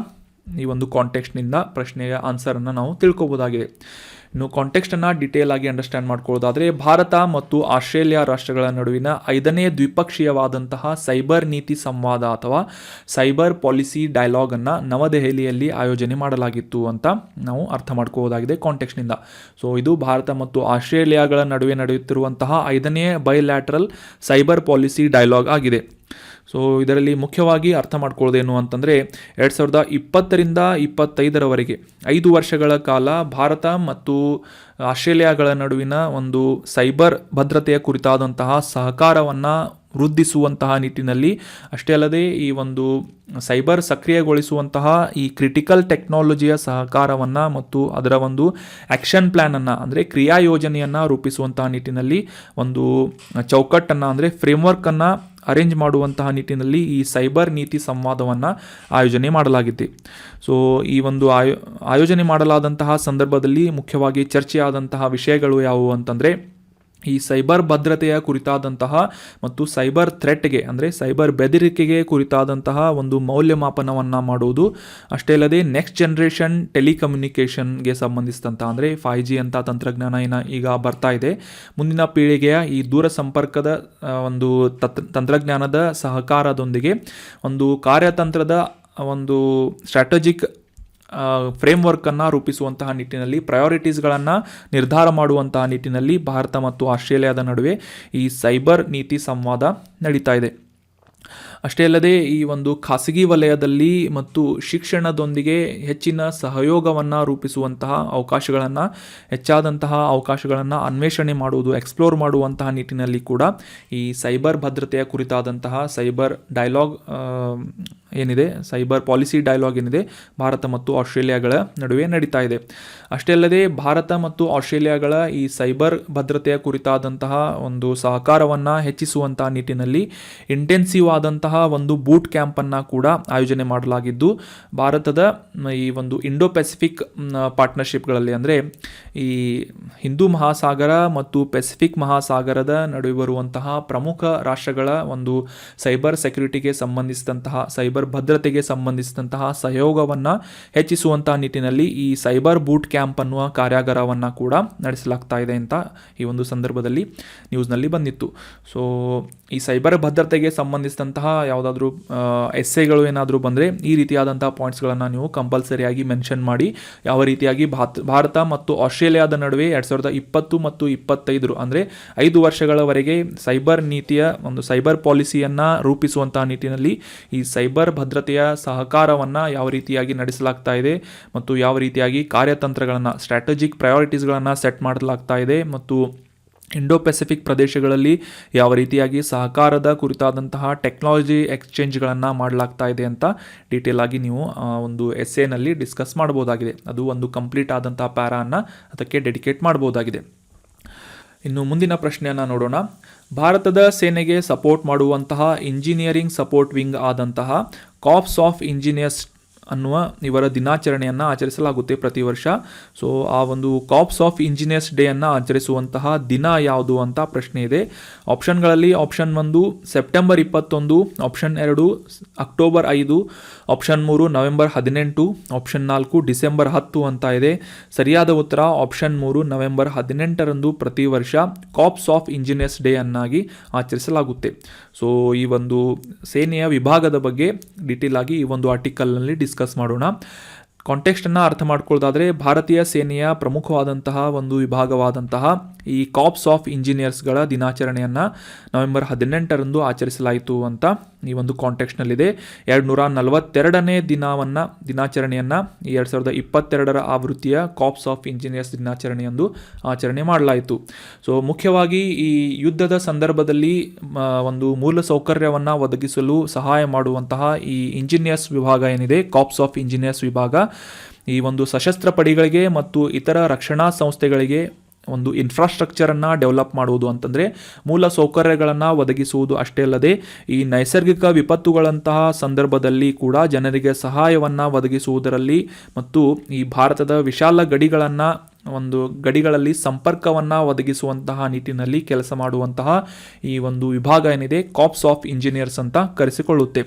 ಈ ಒಂದು ಕಾಂಟೆಕ್ಸ್ಟ್ನಿಂದ ಪ್ರಶ್ನೆಯ ಆನ್ಸರನ್ನು ನಾವು ತಿಳ್ಕೊಬೋದಾಗಿದೆ. ಇನ್ನು ಕಾಂಟೆಕ್ಸ್ಟನ್ನು ಡಿಟೇಲ್ ಆಗಿ ಅಂಡರ್ಸ್ಟ್ಯಾಂಡ್ ಮಾಡ್ಕೊಳ್ಳೋದಾದರೆ, ಭಾರತ ಮತ್ತು ಆಸ್ಟ್ರೇಲಿಯಾ ರಾಷ್ಟ್ರಗಳ ನಡುವಿನ 5ನೇ ದ್ವಿಪಕ್ಷೀಯವಾದಂತಹ ಸೈಬರ್ ನೀತಿ ಸಂವಾದ ಅಥವಾ ಸೈಬರ್ ಪಾಲಿಸಿ ಡೈಲಾಗನ್ನು ನವದೆಹಲಿಯಲ್ಲಿ ಆಯೋಜನೆ ಮಾಡಲಾಗಿತ್ತು ಅಂತ ನಾವು ಅರ್ಥ ಮಾಡ್ಕೋಬೋದಾಗಿದೆ ಕಾಂಟೆಕ್ಸ್ಟ್ನಿಂದ. ಸೊ ಇದು ಭಾರತ ಮತ್ತು ಆಸ್ಟ್ರೇಲಿಯಾಗಳ ನಡುವೆ ನಡೆಯುತ್ತಿರುವಂತಹ 5ನೇ ಬೈಲ್ಯಾಟ್ರಲ್ ಸೈಬರ್ ಪಾಲಿಸಿ ಡೈಲಾಗ್ ಆಗಿದೆ. ಸೊ ಇದರಲ್ಲಿ ಮುಖ್ಯವಾಗಿ ಅರ್ಥ ಮಾಡ್ಕೊಳ್ಳೋದೇನು ಅಂತಂದರೆ, 2020ರಿಂದ 2025ರವರೆಗೆ 5 ವರ್ಷಗಳ ಕಾಲ ಭಾರತ ಮತ್ತು ಆಸ್ಟ್ರೇಲಿಯಾಗಳ ನಡುವಿನ ಒಂದು ಸೈಬರ್ ಭದ್ರತೆಯ ಕುರಿತಾದಂತಹ ಸಹಕಾರವನ್ನು ವೃದ್ಧಿಸುವಂತಹ ನಿಟ್ಟಿನಲ್ಲಿ, ಅಷ್ಟೇ ಅಲ್ಲದೆ ಈ ಒಂದು ಸೈಬರ್ ಸಕ್ರಿಯಗೊಳಿಸುವಂತಹ ಈ ಕ್ರಿಟಿಕಲ್ ಟೆಕ್ನಾಲಜಿಯ ಸಹಕಾರವನ್ನು ಮತ್ತು ಅದರ ಒಂದು ಆ್ಯಕ್ಷನ್ ಪ್ಲ್ಯಾನನ್ನು ಅಂದರೆ ಕ್ರಿಯಾ ಯೋಜನೆಯನ್ನು ರೂಪಿಸುವಂತಹ ನಿಟ್ಟಿನಲ್ಲಿ ಒಂದು ಚೌಕಟ್ಟನ್ನು ಅಂದರೆ ಫ್ರೇಮ್ವರ್ಕನ್ನು ಅರೇಂಜ್ ಮಾಡುವಂತಹ ನಿಟ್ಟಿನಲ್ಲಿ ಈ ಸೈಬರ್ ನೀತಿ ಸಂವಾದವನ್ನು ಆಯೋಜನೆ ಮಾಡಲಾಗಿದೆ. ಸೊ ಈ ಒಂದು ಆಯೋಜನೆ ಮಾಡಲಾದಂತಹ ಸಂದರ್ಭದಲ್ಲಿ ಮುಖ್ಯವಾಗಿ ಚರ್ಚೆಯಾದಂತಹ ವಿಷಯಗಳು ಯಾವುವು ಅಂತಂದರೆ, ಈ ಸೈಬರ್ ಭದ್ರತೆಯ ಕುರಿತಾದಂತಹ ಮತ್ತು ಸೈಬರ್ ಥ್ರೆಟ್ಗೆ ಅಂದರೆ ಸೈಬರ್ ಬೆದರಿಕೆಗೆ ಕುರಿತಾದಂತಹ ಒಂದು ಮೌಲ್ಯಮಾಪನವನ್ನು ಮಾಡುವುದು, ಅಷ್ಟೇ ಅಲ್ಲದೆ ನೆಕ್ಸ್ಟ್ ಜನರೇಷನ್ ಟೆಲಿಕಮ್ಯುನಿಕೇಷನ್ಗೆ ಸಂಬಂಧಿಸಿದಂಥ ಅಂದರೆ 5G ಅಂತ ತಂತ್ರಜ್ಞಾನ ಈಗ ಬರ್ತಾ ಇದೆ. ಮುಂದಿನ ಪೀಳಿಗೆಯ ಈ ದೂರ ಸಂಪರ್ಕದ ಒಂದು ತಂತ್ರಜ್ಞಾನದ ಸಹಕಾರದೊಂದಿಗೆ ಒಂದು ಕಾರ್ಯತಂತ್ರದ ಒಂದು ಸ್ಟ್ರಾಟಜಿಕ್ ಫ್ರೇಮ್ವರ್ಕನ್ನು ರೂಪಿಸುವಂತಹ ನಿಟ್ಟಿನಲ್ಲಿ, ಪ್ರಯಾರಿಟೀಸ್ಗಳನ್ನು ನಿರ್ಧಾರ ಮಾಡುವಂತಹ ನಿಟ್ಟಿನಲ್ಲಿ ಭಾರತ ಮತ್ತು ಆಸ್ಟ್ರೇಲಿಯಾದ ನಡುವೆ ಈ ಸೈಬರ್ ನೀತಿ ಸಂವಾದ ನಡೀತಾ ಇದೆ. ಅಷ್ಟೇ ಅಲ್ಲದೆ ಈ ಒಂದು ಖಾಸಗಿ ವಲಯದಲ್ಲಿ ಮತ್ತು ಶಿಕ್ಷಣದೊಂದಿಗೆ ಹೆಚ್ಚಿನ ಸಹಯೋಗವನ್ನು ರೂಪಿಸುವಂತಹ ಹೆಚ್ಚಾದಂತಹ ಅವಕಾಶಗಳನ್ನು ಅನ್ವೇಷಣೆ ಮಾಡುವುದು, ಎಕ್ಸ್ಪ್ಲೋರ್ ಮಾಡುವಂತಹ ನಿಟ್ಟಿನಲ್ಲಿ ಕೂಡ ಈ ಸೈಬರ್ ಭದ್ರತೆಯ ಕುರಿತಾದಂತಹ ಸೈಬರ್ ಡೈಲಾಗ್ ಏನಿದೆ, ಸೈಬರ್ ಪಾಲಿಸಿ ಡೈಲಾಗ್ ಏನಿದೆ ಭಾರತ ಮತ್ತು ಆಸ್ಟ್ರೇಲಿಯಾಗಳ ನಡುವೆ ನಡೀತಾ ಇದೆ. ಅಷ್ಟೇ ಅಲ್ಲದೆ ಭಾರತ ಮತ್ತು ಆಸ್ಟ್ರೇಲಿಯಾಗಳ ಈ ಸೈಬರ್ ಭದ್ರತೆಯ ಕುರಿತಾದಂತಹ ಒಂದು ಸಹಕಾರವನ್ನು ಹೆಚ್ಚಿಸುವಂತಹ ನಿಟ್ಟಿನಲ್ಲಿ ಇಂಟೆನ್ಸಿವ್ ಆದಂತಹ ಒಂದು ಬೂಟ್ ಕ್ಯಾಂಪನ್ನು ಕೂಡ ಆಯೋಜನೆ ಮಾಡಲಾಗಿದ್ದು, ಭಾರತದ ಈ ಒಂದು ಇಂಡೋ ಪೆಸಿಫಿಕ್ ಪಾರ್ಟ್ನರ್ಶಿಪ್ಗಳಲ್ಲಿ ಅಂದರೆ ಈ ಹಿಂದೂ ಮಹಾಸಾಗರ ಮತ್ತು ಪೆಸಿಫಿಕ್ ಮಹಾಸಾಗರದ ನಡುವೆ ಬರುವಂತಹ ಪ್ರಮುಖ ರಾಷ್ಟ್ರಗಳ ಒಂದು ಸೈಬರ್ ಸೆಕ್ಯುರಿಟಿಗೆ ಸಂಬಂಧಿಸಿದಂತಹ ಸೈಬರ್ ಭದ್ರತೆಗೆ ಸಂಬಂಧಿಸಿದಂತಹ ಸಹಯೋಗವನ್ನು ಹೆಚ್ಚಿಸುವಂತಹ ನಿಟ್ಟಿನಲ್ಲಿ ಈ ಸೈಬರ್ ಬೂಟ್ ಕ್ಯಾಂಪ್ ಅನ್ನುವ ಕಾರ್ಯಾಗಾರವನ್ನು ಕೂಡ ನಡೆಸಲಾಗ್ತಾ ಇದೆ ಅಂತ ಈ ಒಂದು ಸಂದರ್ಭದಲ್ಲಿ ನ್ಯೂಸ್ನಲ್ಲಿ ಬಂದಿತ್ತು. ಸೊ ಈ ಸೈಬರ್ ಭದ್ರತೆಗೆ ಸಂಬಂಧಿಸಿದಂತಹ ಯಾವುದಾದ್ರೂ ಎಸ್ಸೆಗಳು ಏನಾದರೂ ಬಂದರೆ ಈ ರೀತಿಯಾದಂತಹ ಪಾಯಿಂಟ್ಸ್ಗಳನ್ನು ನೀವು ಕಂಪಲ್ಸರಿಯಾಗಿ ಮೆನ್ಷನ್ ಮಾಡಿ, ಯಾವ ರೀತಿಯಾಗಿ ಭಾರತ ಮತ್ತು ಆಸ್ಟ್ರೇಲಿಯಾದ ನಡುವೆ 2020 ಮತ್ತು 2025 ಅಂದರೆ 5 ವರ್ಷಗಳವರೆಗೆ ಸೈಬರ್ ನೀತಿಯ ಒಂದು ಸೈಬರ್ ಪಾಲಿಸಿಯನ್ನು ರೂಪಿಸುವಂತಹ ನಿಟ್ಟಿನಲ್ಲಿ ಈ ಸೈಬರ್ ಭದ್ರತೆಯ ಸಹಕಾರವನ್ನು ಯಾವ ರೀತಿಯಾಗಿ ನಡೆಸಲಾಗ್ತಾ ಇದೆ ಮತ್ತು ಯಾವ ರೀತಿಯಾಗಿ ಕಾರ್ಯತಂತ್ರಗಳನ್ನು ಸ್ಟ್ರಾಟಜಿಕ್ ಪ್ರಯಾರಿಟೀಸ್ಗಳನ್ನು ಸೆಟ್ ಮಾಡಲಾಗ್ತಾ ಇದೆ ಮತ್ತು ಇಂಡೋ ಪೆಸಿಫಿಕ್ ಪ್ರದೇಶಗಳಲ್ಲಿ ಯಾವ ರೀತಿಯಾಗಿ ಸಹಕಾರದ ಕುರಿತಾದಂತಹ ಟೆಕ್ನಾಲಜಿ ಎಕ್ಸ್ಚೇಂಜ್ಗಳನ್ನು ಮಾಡಲಾಗ್ತಾ ಇದೆ ಅಂತ ಡೀಟೇಲ್ ಆಗಿ ನೀವು ಒಂದು ಎಸ್ಸೇನಲ್ಲಿ ಡಿಸ್ಕಸ್ ಮಾಡ್ಬೋದಾಗಿದೆ. ಅದು ಒಂದು ಕಂಪ್ಲೀಟ್ ಆದಂತಹ ಪ್ಯಾರಾನ್ನು ಅದಕ್ಕೆ ಡೆಡಿಕೇಟ್ ಮಾಡ್ಬೋದಾಗಿದೆ. ಇನ್ನು ಮುಂದಿನ ಪ್ರಶ್ನೆಯನ್ನು ನೋಡೋಣ. ಭಾರತದ ಸೇನೆಗೆ ಸಪೋರ್ಟ್ ಮಾಡುವಂತಹ ಇಂಜಿನಿಯರಿಂಗ್ ಸಪೋರ್ಟ್ ವಿಂಗ್ ಆದಂತಹ ಕಾರ್ಪ್ಸ್ ಆಫ್ ಇಂಜಿನಿಯರ್ಸ್ ಅನ್ನುವ ಇವರ ದಿನಾಚರಣೆಯನ್ನು ಆಚರಿಸಲಾಗುತ್ತೆ ಪ್ರತಿ ವರ್ಷ. ಸೊ ಆ ಒಂದು ಕಾರ್ಪ್ಸ್ ಆಫ್ ಇಂಜಿನಿಯರ್ಸ್ ಡೇಯನ್ನು ಆಚರಿಸುವಂತಹ ದಿನ ಯಾವುದು ಅಂತ ಪ್ರಶ್ನೆ ಇದೆ. ಆಪ್ಷನ್ಗಳಲ್ಲಿ option 1 September 21, option 2 October 5, option 3 November 18, option 4 December 10 ಅಂತ ಇದೆ. ಸರಿಯಾದ ಉತ್ತರ ಆಪ್ಷನ್ 3 ನವೆಂಬರ್ 18ರಂದು ಪ್ರತಿ ವರ್ಷ ಕಾರ್ಪ್ಸ್ ಆಫ್ ಇಂಜಿನಿಯರ್ಸ್ ಡೇ ಅನ್ನಾಗಿ ಆಚರಿಸಲಾಗುತ್ತೆ. ಸೊ ಈ ಒಂದು ಸೇನೆಯ ವಿಭಾಗದ ಬಗ್ಗೆ ಡೀಟೇಲ್ ಆಗಿ ಈ ಒಂದು ಆರ್ಟಿಕಲ್ನಲ್ಲಿ ಡಿಸ್ಕಸ್ ಮಾಡೋಣ. ಕಾಂಟೆಕ್ಸ್ಟನ್ನು ಅರ್ಥ ಮಾಡ್ಕೊಳ್ಳೋದಾದರೆ, ಭಾರತೀಯ ಸೇನೆಯ ಪ್ರಮುಖವಾದಂತಹ ಒಂದು ವಿಭಾಗವಾದಂತಹ ಈ ಕಾರ್ಪ್ಸ್ ಆಫ್ ಇಂಜಿನಿಯರ್ಸ್ಗಳ ದಿನಾಚರಣೆಯನ್ನು ನವೆಂಬರ್ 18ರಂದು ಆಚರಿಸಲಾಯಿತು ಅಂತ ಈ ಒಂದು ಕಾಂಟೆಕ್ಸ್ಟ್ನಲ್ಲಿದೆ. 242ನೇ ದಿನಾಚರಣೆಯನ್ನು 2022ರ ಆವೃತ್ತಿಯ ಕಾರ್ಪ್ಸ್ ಆಫ್ ಇಂಜಿನಿಯರ್ಸ್ ದಿನಾಚರಣೆಯಂದು ಆಚರಣೆ ಮಾಡಲಾಯಿತು. ಸೊ ಮುಖ್ಯವಾಗಿ ಈ ಯುದ್ಧದ ಸಂದರ್ಭದಲ್ಲಿ ಒಂದು ಮೂಲ ಸೌಕರ್ಯವನ್ನು ಒದಗಿಸಲು ಸಹಾಯ ಮಾಡುವಂತಹ ಈ ಇಂಜಿನಿಯರ್ಸ್ ವಿಭಾಗ ಏನಿದೆ, ಕಾರ್ಪ್ಸ್ ಆಫ್ ಇಂಜಿನಿಯರ್ಸ್ ವಿಭಾಗ, ಈ ಒಂದು ಸಶಸ್ತ್ರ ಪಡೆಗಳಿಗೆ ಮತ್ತು ಇತರ ರಕ್ಷಣಾ ಸಂಸ್ಥೆಗಳಿಗೆ ಒಂದು ಇನ್ಫ್ರಾಸ್ಟ್ರಕ್ಚರನ್ನು ಡೆವಲಪ್ ಮಾಡುವುದು ಅಂತಂದರೆ ಮೂಲ ಸೌಕರ್ಯಗಳನ್ನು ಒದಗಿಸುವುದು ಅಷ್ಟೇ ಅಲ್ಲದೆ ಈ ನೈಸರ್ಗಿಕ ವಿಪತ್ತುಗಳಂತಹ ಸಂದರ್ಭದಲ್ಲಿ ಕೂಡ ಜನರಿಗೆ ಸಹಾಯವನ್ನು ಒದಗಿಸುವುದರಲ್ಲಿ ಮತ್ತು ಈ ಭಾರತದ ವಿಶಾಲ ಗಡಿಗಳಲ್ಲಿ ಸಂಪರ್ಕವನ್ನು ಒದಗಿಸುವಂತಹ ನಿಟ್ಟಿನಲ್ಲಿ ಕೆಲಸ ಮಾಡುವಂತಹ ಈ ಒಂದು ವಿಭಾಗ ಏನಿದೆ ಕಾರ್ಪ್ಸ್ ಆಫ್ ಇಂಜಿನಿಯರ್ಸ್ ಅಂತ ಕರೆಸಿಕೊಳ್ಳುತ್ತೆ.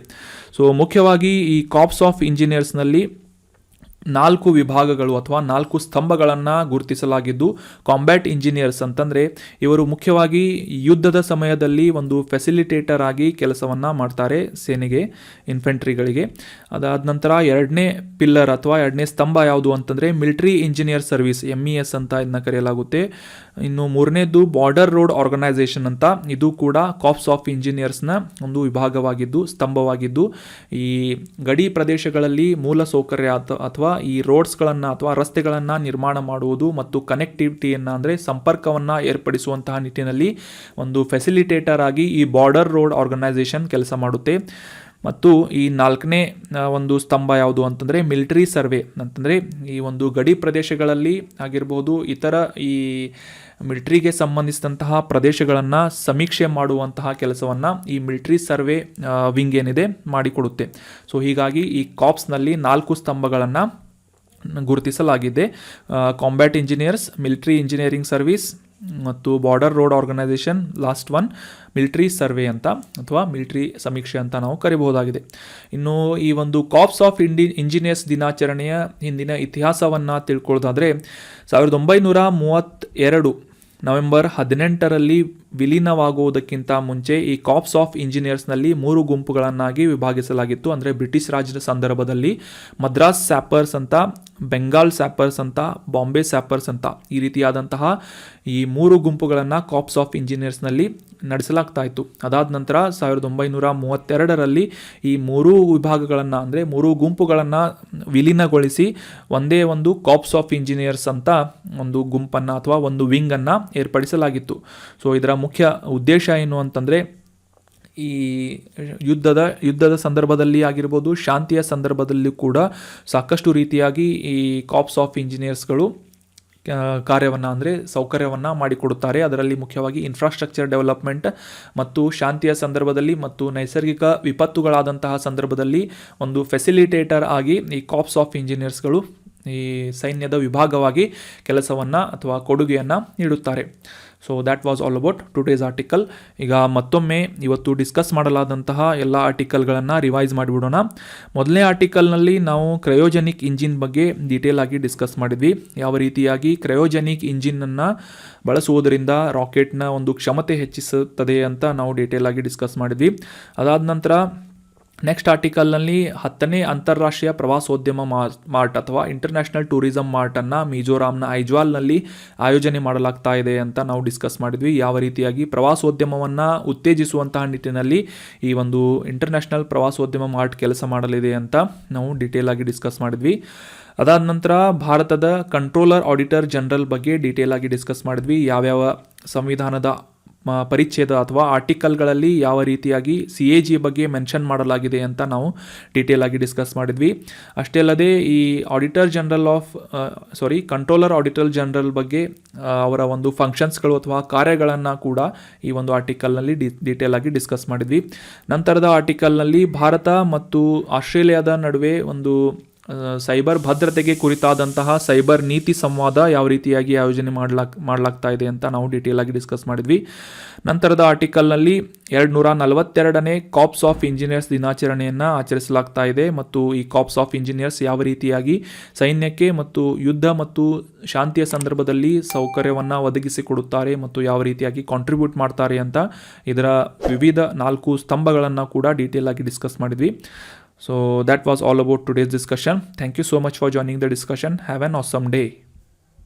ಸೊ ಮುಖ್ಯವಾಗಿ ಈ ಕಾರ್ಪ್ಸ್ ಆಫ್ ಇಂಜಿನಿಯರ್ಸ್ನಲ್ಲಿ 4 ವಿಭಾಗಗಳು ಅಥವಾ 4 ಸ್ತಂಭಗಳನ್ನು ಗುರುತಿಸಲಾಗಿದ್ದು ಕಾಂಬ್ಯಾಟ್ ಇಂಜಿನಿಯರ್ಸ್ ಅಂತಂದರೆ ಇವರು ಮುಖ್ಯವಾಗಿ ಯುದ್ಧದ ಸಮಯದಲ್ಲಿ ಒಂದು ಫೆಸಿಲಿಟೇಟರ್ ಆಗಿ ಕೆಲಸವನ್ನು ಮಾಡ್ತಾರೆ ಸೇನೆಗೆ, ಇನ್ಫೆಂಟ್ರಿಗಳಿಗೆ. ಅದಾದ ನಂತರ 2ನೇ ಪಿಲ್ಲರ್ ಅಥವಾ 2ನೇ ಸ್ತಂಭ ಯಾವುದು ಅಂತಂದರೆ ಮಿಲಿಟರಿ ಇಂಜಿನಿಯರ್ ಸರ್ವಿಸ್, MES ಅಂತ ಇದನ್ನ ಕರೆಯಲಾಗುತ್ತೆ. ಇನ್ನು 3ನೇದು ಬಾರ್ಡರ್ ರೋಡ್ ಆರ್ಗನೈಸೇಷನ್ ಅಂತ, ಇದು ಕೂಡ ಕಾರ್ಪ್ಸ್ ಆಫ್ ಇಂಜಿನಿಯರ್ಸ್ನ ಒಂದು ವಿಭಾಗವಾಗಿದ್ದು, ಸ್ತಂಭವಾಗಿದ್ದು, ಈ ಗಡಿ ಪ್ರದೇಶಗಳಲ್ಲಿ ಮೂಲ ಸೌಕರ್ಯ ಅಥವಾ ಈ ರೋಡ್ಸ್ಗಳನ್ನು ಅಥವಾ ರಸ್ತೆಗಳನ್ನು ನಿರ್ಮಾಣ ಮಾಡುವುದು ಮತ್ತು ಕನೆಕ್ಟಿವಿಟಿಯನ್ನು ಅಂದರೆ ಸಂಪರ್ಕವನ್ನು ಏರ್ಪಡಿಸುವಂತಹ ನಿಟ್ಟಿನಲ್ಲಿ ಒಂದು ಫೆಸಿಲಿಟೇಟರ್ ಆಗಿ ಈ ಬಾರ್ಡರ್ ರೋಡ್ ಆರ್ಗನೈಸೇಷನ್ ಕೆಲಸ ಮಾಡುತ್ತೆ. ಮತ್ತು ಈ 4ನೇ ಒಂದು ಸ್ತಂಭ ಯಾವುದು ಅಂತಂದರೆ ಮಿಲಿಟರಿ ಸರ್ವೆ ಅಂತಂದರೆ ಈ ಒಂದು ಗಡಿ ಪ್ರದೇಶಗಳಲ್ಲಿ ಆಗಿರ್ಬೋದು, ಇತರ ಈ ಮಿಲಿಟ್ರಿಗೆ ಸಂಬಂಧಿಸಿದಂತಹ ಪ್ರದೇಶಗಳನ್ನು ಸಮೀಕ್ಷೆ ಮಾಡುವಂತಹ ಕೆಲಸವನ್ನು ಈ ಮಿಲಿಟರಿ ಸರ್ವೆ ವಿಂಗ್ ಏನಿದೆ ಮಾಡಿಕೊಡುತ್ತೆ. ಸೊ ಹೀಗಾಗಿ ಈ ಕಾರ್ಪ್ಸ್ನಲ್ಲಿ 4 ಸ್ತಂಭಗಳನ್ನು ಗುರುತಿಸಲಾಗಿದೆ. Combat engineers, military engineering service ಮತ್ತು border road organisation, last one military survey ಅಂತ ಅಥವಾ ಮಿಲಿಟರಿ ಸಮೀಕ್ಷೆ ಅಂತ ನಾವು ಕರಿಬಹುದಾಗಿದೆ. ಇನ್ನು ಈ ಒಂದು ಕಾರ್ಪ್ಸ್ ಆಫ್ ಇಂಜಿನಿಯರ್ಸ್ ದಿನಾಚರಣೆಯ ಹಿಂದಿನ ಇತಿಹಾಸವನ್ನು ತಿಳ್ಕೊಳ್ಳೋದಾದರೆ 1932 ನವೆಂಬರ್ 18ರಲ್ಲಿ ವಿಲೀನವಾಗುವುದಕ್ಕಿಂತ ಮುಂಚೆ ಈ ಕಾರ್ಪ್ಸ್ ಆಫ್ ಇಂಜಿನಿಯರ್ಸ್ನಲ್ಲಿ 3 ಗುಂಪುಗಳನ್ನಾಗಿ ವಿಭಾಗಿಸಲಾಗಿತ್ತು. ಅಂದರೆ ಬ್ರಿಟಿಷ್ ರಾಜ್ಯದ ಸಂದರ್ಭದಲ್ಲಿ ಮದ್ರಾಸ್ ಸ್ಯಾಪರ್ಸ್ ಅಂತ, ಬೆಂಗಾಲ್ ಸ್ಯಾಪರ್ಸ್ ಅಂತ, ಬಾಂಬೆ ಸ್ಯಾಪರ್ಸ್ ಅಂತ, ಈ ರೀತಿಯಾದಂತಹ ಈ 3 ಗುಂಪುಗಳನ್ನು ಕಾರ್ಪ್ಸ್ ಆಫ್ ಇಂಜಿನಿಯರ್ಸ್ನಲ್ಲಿ ನಡೆಸಲಾಗ್ತಾ ಇತ್ತು. ಅದಾದ ನಂತರ 1932ರಲ್ಲಿ ಈ 3 ವಿಭಾಗಗಳನ್ನು ಅಂದರೆ 3 ಗುಂಪುಗಳನ್ನು ವಿಲೀನಗೊಳಿಸಿ ಒಂದೇ ಒಂದು ಕಾರ್ಪ್ಸ್ ಆಫ್ ಇಂಜಿನಿಯರ್ಸ್ ಅಂತ ಒಂದು ಗುಂಪನ್ನು ಅಥವಾ ಒಂದು ವಿಂಗನ್ನು ಏರ್ಪಡಿಸಲಾಗಿತ್ತು. ಸೊ ಇದರ ಮುಖ್ಯ ಉದ್ದೇಶ ಏನು ಅಂತಂದರೆ ಈ ಯುದ್ಧದ ಸಂದರ್ಭದಲ್ಲಿ ಆಗಿರ್ಬೋದು, ಶಾಂತಿಯ ಸಂದರ್ಭದಲ್ಲಿ ಕೂಡ ಸಾಕಷ್ಟು ರೀತಿಯಾಗಿ ಈ ಕಾರ್ಪ್ಸ್ ಆಫ್ ಇಂಜಿನಿಯರ್ಸ್ಗಳು ಕಾರ್ಯವನ್ನು ಅಂದರೆ ಸೌಕರ್ಯವನ್ನು ಮಾಡಿಕೊಡುತ್ತಾರೆ. ಅದರಲ್ಲಿ ಮುಖ್ಯವಾಗಿ ಇನ್ಫ್ರಾಸ್ಟ್ರಕ್ಚರ್ ಡೆವಲಪ್ಮೆಂಟ್ ಮತ್ತು ಶಾಂತಿಯ ಸಂದರ್ಭದಲ್ಲಿ ಮತ್ತು ನೈಸರ್ಗಿಕ ವಿಪತ್ತುಗಳಾದಂತಹ ಸಂದರ್ಭದಲ್ಲಿ ಒಂದು ಫೆಸಿಲಿಟೇಟರ್ ಆಗಿ ಈ ಕಾರ್ಪ್ಸ್ ಆಫ್ ಇಂಜಿನಿಯರ್ಸ್ಗಳು ಈ ಸೈನ್ಯದ ವಿಭಾಗವಾಗಿ ಕೆಲಸವನ್ನು ಅಥವಾ ಕೊಡುಗೆಯನ್ನು ನೀಡುತ್ತಾರೆ. So that was all about today's article. ಈಗ ಮತ್ತೊಮ್ಮೆ ಇವತ್ತು ಡಿಸ್ಕಸ್ ಮಾಡಲಾದಂತಹ ಎಲ್ಲ ಆರ್ಟಿಕಲ್ಗಳನ್ನು ರಿವೈಸ್ ಮಾಡಿಬಿಡೋಣ. ಮೊದಲನೇ ಆರ್ಟಿಕಲ್ನಲ್ಲಿ ನಾವು ಕ್ರಯೋಜೆನಿಕ್ ಇಂಜಿನ್ ಬಗ್ಗೆ ಡೀಟೇಲ್ ಆಗಿ ಡಿಸ್ಕಸ್ ಮಾಡಿದ್ವಿ. ಯಾವ ರೀತಿಯಾಗಿ ಕ್ರಯೋಜೆನಿಕ್ ಇಂಜಿನನ್ನು ಬಳಸುವುದರಿಂದ ರಾಕೆಟ್ನ ಒಂದು ಕ್ಷಮತೆ ಹೆಚ್ಚಿಸುತ್ತದೆ ಅಂತ ನಾವು ಡೀಟೇಲ್ ಆಗಿ ಡಿಸ್ಕಸ್ ಮಾಡಿದ್ವಿ. ಅದಾದ ನಂತರ ನೆಕ್ಸ್ಟ್ ಆರ್ಟಿಕಲ್ನಲ್ಲಿ 10ನೇ ಅಂತಾರಾಷ್ಟ್ರೀಯ ಪ್ರವಾಸೋದ್ಯಮ ಮಾರ್ಟ್ ಅಥವಾ ಇಂಟರ್ನ್ಯಾಷನಲ್ ಟೂರಿಸಂ ಮಾರ್ಟನ್ನು ಮಿಜೋರಾಂನ ಐಜ್ವಾಲ್ನಲ್ಲಿ ಆಯೋಜನೆ ಮಾಡಲಾಗ್ತಾ ಇದೆ ಅಂತ ನಾವು ಡಿಸ್ಕಸ್ ಮಾಡಿದ್ವಿ. ಯಾವ ರೀತಿಯಾಗಿ ಪ್ರವಾಸೋದ್ಯಮವನ್ನು ಉತ್ತೇಜಿಸುವಂತಹ ನಿಟ್ಟಿನಲ್ಲಿ ಈ ಒಂದು ಇಂಟರ್ನ್ಯಾಷನಲ್ ಪ್ರವಾಸೋದ್ಯಮ ಮಾರ್ಟ್ ಕೆಲಸ ಮಾಡಲಿದೆ ಅಂತ ನಾವು ಡೀಟೇಲ್ ಆಗಿ ಡಿಸ್ಕಸ್ ಮಾಡಿದ್ವಿ. ಅದಾದ ನಂತರ ಭಾರತದ ಕಂಟ್ರೋಲರ್ ಆಡಿಟರ್ ಜನರಲ್ ಬಗ್ಗೆ ಡೀಟೇಲ್ ಆಗಿ ಡಿಸ್ಕಸ್ ಮಾಡಿದ್ವಿ. ಯಾವ್ಯಾವ ಸಂವಿಧಾನದ ಪರಿಚ್ಛೇದ ಅಥವಾ ಆರ್ಟಿಕಲ್ಗಳಲ್ಲಿ ಯಾವ ರೀತಿಯಾಗಿ CAG ಬಗ್ಗೆ ಮೆನ್ಷನ್ ಮಾಡಲಾಗಿದೆ ಅಂತ ನಾವು ಡೀಟೇಲ್ ಆಗಿ ಡಿಸ್ಕಸ್ ಮಾಡಿದ್ವಿ. ಅಷ್ಟೇ ಅಲ್ಲದೆ ಈ ಕಂಟ್ರೋಲರ್ ಆಡಿಟರ್ ಜನರಲ್ ಬಗ್ಗೆ ಅವರ ಒಂದು ಫಂಕ್ಷನ್ಸ್ಗಳು ಅಥವಾ ಕಾರ್ಯಗಳನ್ನು ಕೂಡ ಈ ಒಂದು ಆರ್ಟಿಕಲ್ನಲ್ಲಿ ಡೀಟೇಲ್ ಆಗಿ ಡಿಸ್ಕಸ್ ಮಾಡಿದ್ವಿ. ನಂತರದ ಆರ್ಟಿಕಲ್ನಲ್ಲಿ ಭಾರತ ಮತ್ತು ಆಸ್ಟ್ರೇಲಿಯಾದ ನಡುವೆ ಒಂದು ಸೈಬರ್ ಭದ್ರತೆಗೆ ಕುರಿತಾದಂತಹ ಸೈಬರ್ ನೀತಿ ಸಂವಾದ ಯಾವ ರೀತಿಯಾಗಿ ಆಯೋಜನೆ ಮಾಡಲಾಗ್ತಾ ಇದೆ ಅಂತ ನಾವು ಡೀಟೇಲ್ ಆಗಿ ಡಿಸ್ಕಸ್ ಮಾಡಿದ್ವಿ. ನಂತರದ ಆರ್ಟಿಕಲ್ನಲ್ಲಿ 242ನೇ ಕಾರ್ಪ್ಸ್ ಆಫ್ ಇಂಜಿನಿಯರ್ಸ್ ದಿನಾಚರಣೆಯನ್ನು ಆಚರಿಸಲಾಗ್ತಾ ಇದೆ ಮತ್ತು ಈ ಕಾರ್ಪ್ಸ್ ಆಫ್ ಇಂಜಿನಿಯರ್ಸ್ ಯಾವ ರೀತಿಯಾಗಿ ಸೈನ್ಯಕ್ಕೆ ಮತ್ತು ಯುದ್ಧ ಮತ್ತು ಶಾಂತಿಯ ಸಂದರ್ಭದಲ್ಲಿ ಸೌಕರ್ಯವನ್ನು ಒದಗಿಸಿಕೊಡುತ್ತಾರೆ ಮತ್ತು ಯಾವ ರೀತಿಯಾಗಿ ಕಾಂಟ್ರಿಬ್ಯೂಟ್ ಮಾಡ್ತಾರೆ ಅಂತ ಇದರ ವಿವಿಧ 4 ಸ್ತಂಭಗಳನ್ನು ಕೂಡ ಡೀಟೇಲ್ ಆಗಿ ಡಿಸ್ಕಸ್ ಮಾಡಿದ್ವಿ. So that was all about today's discussion. Thank you so much for joining the discussion. Have an awesome day.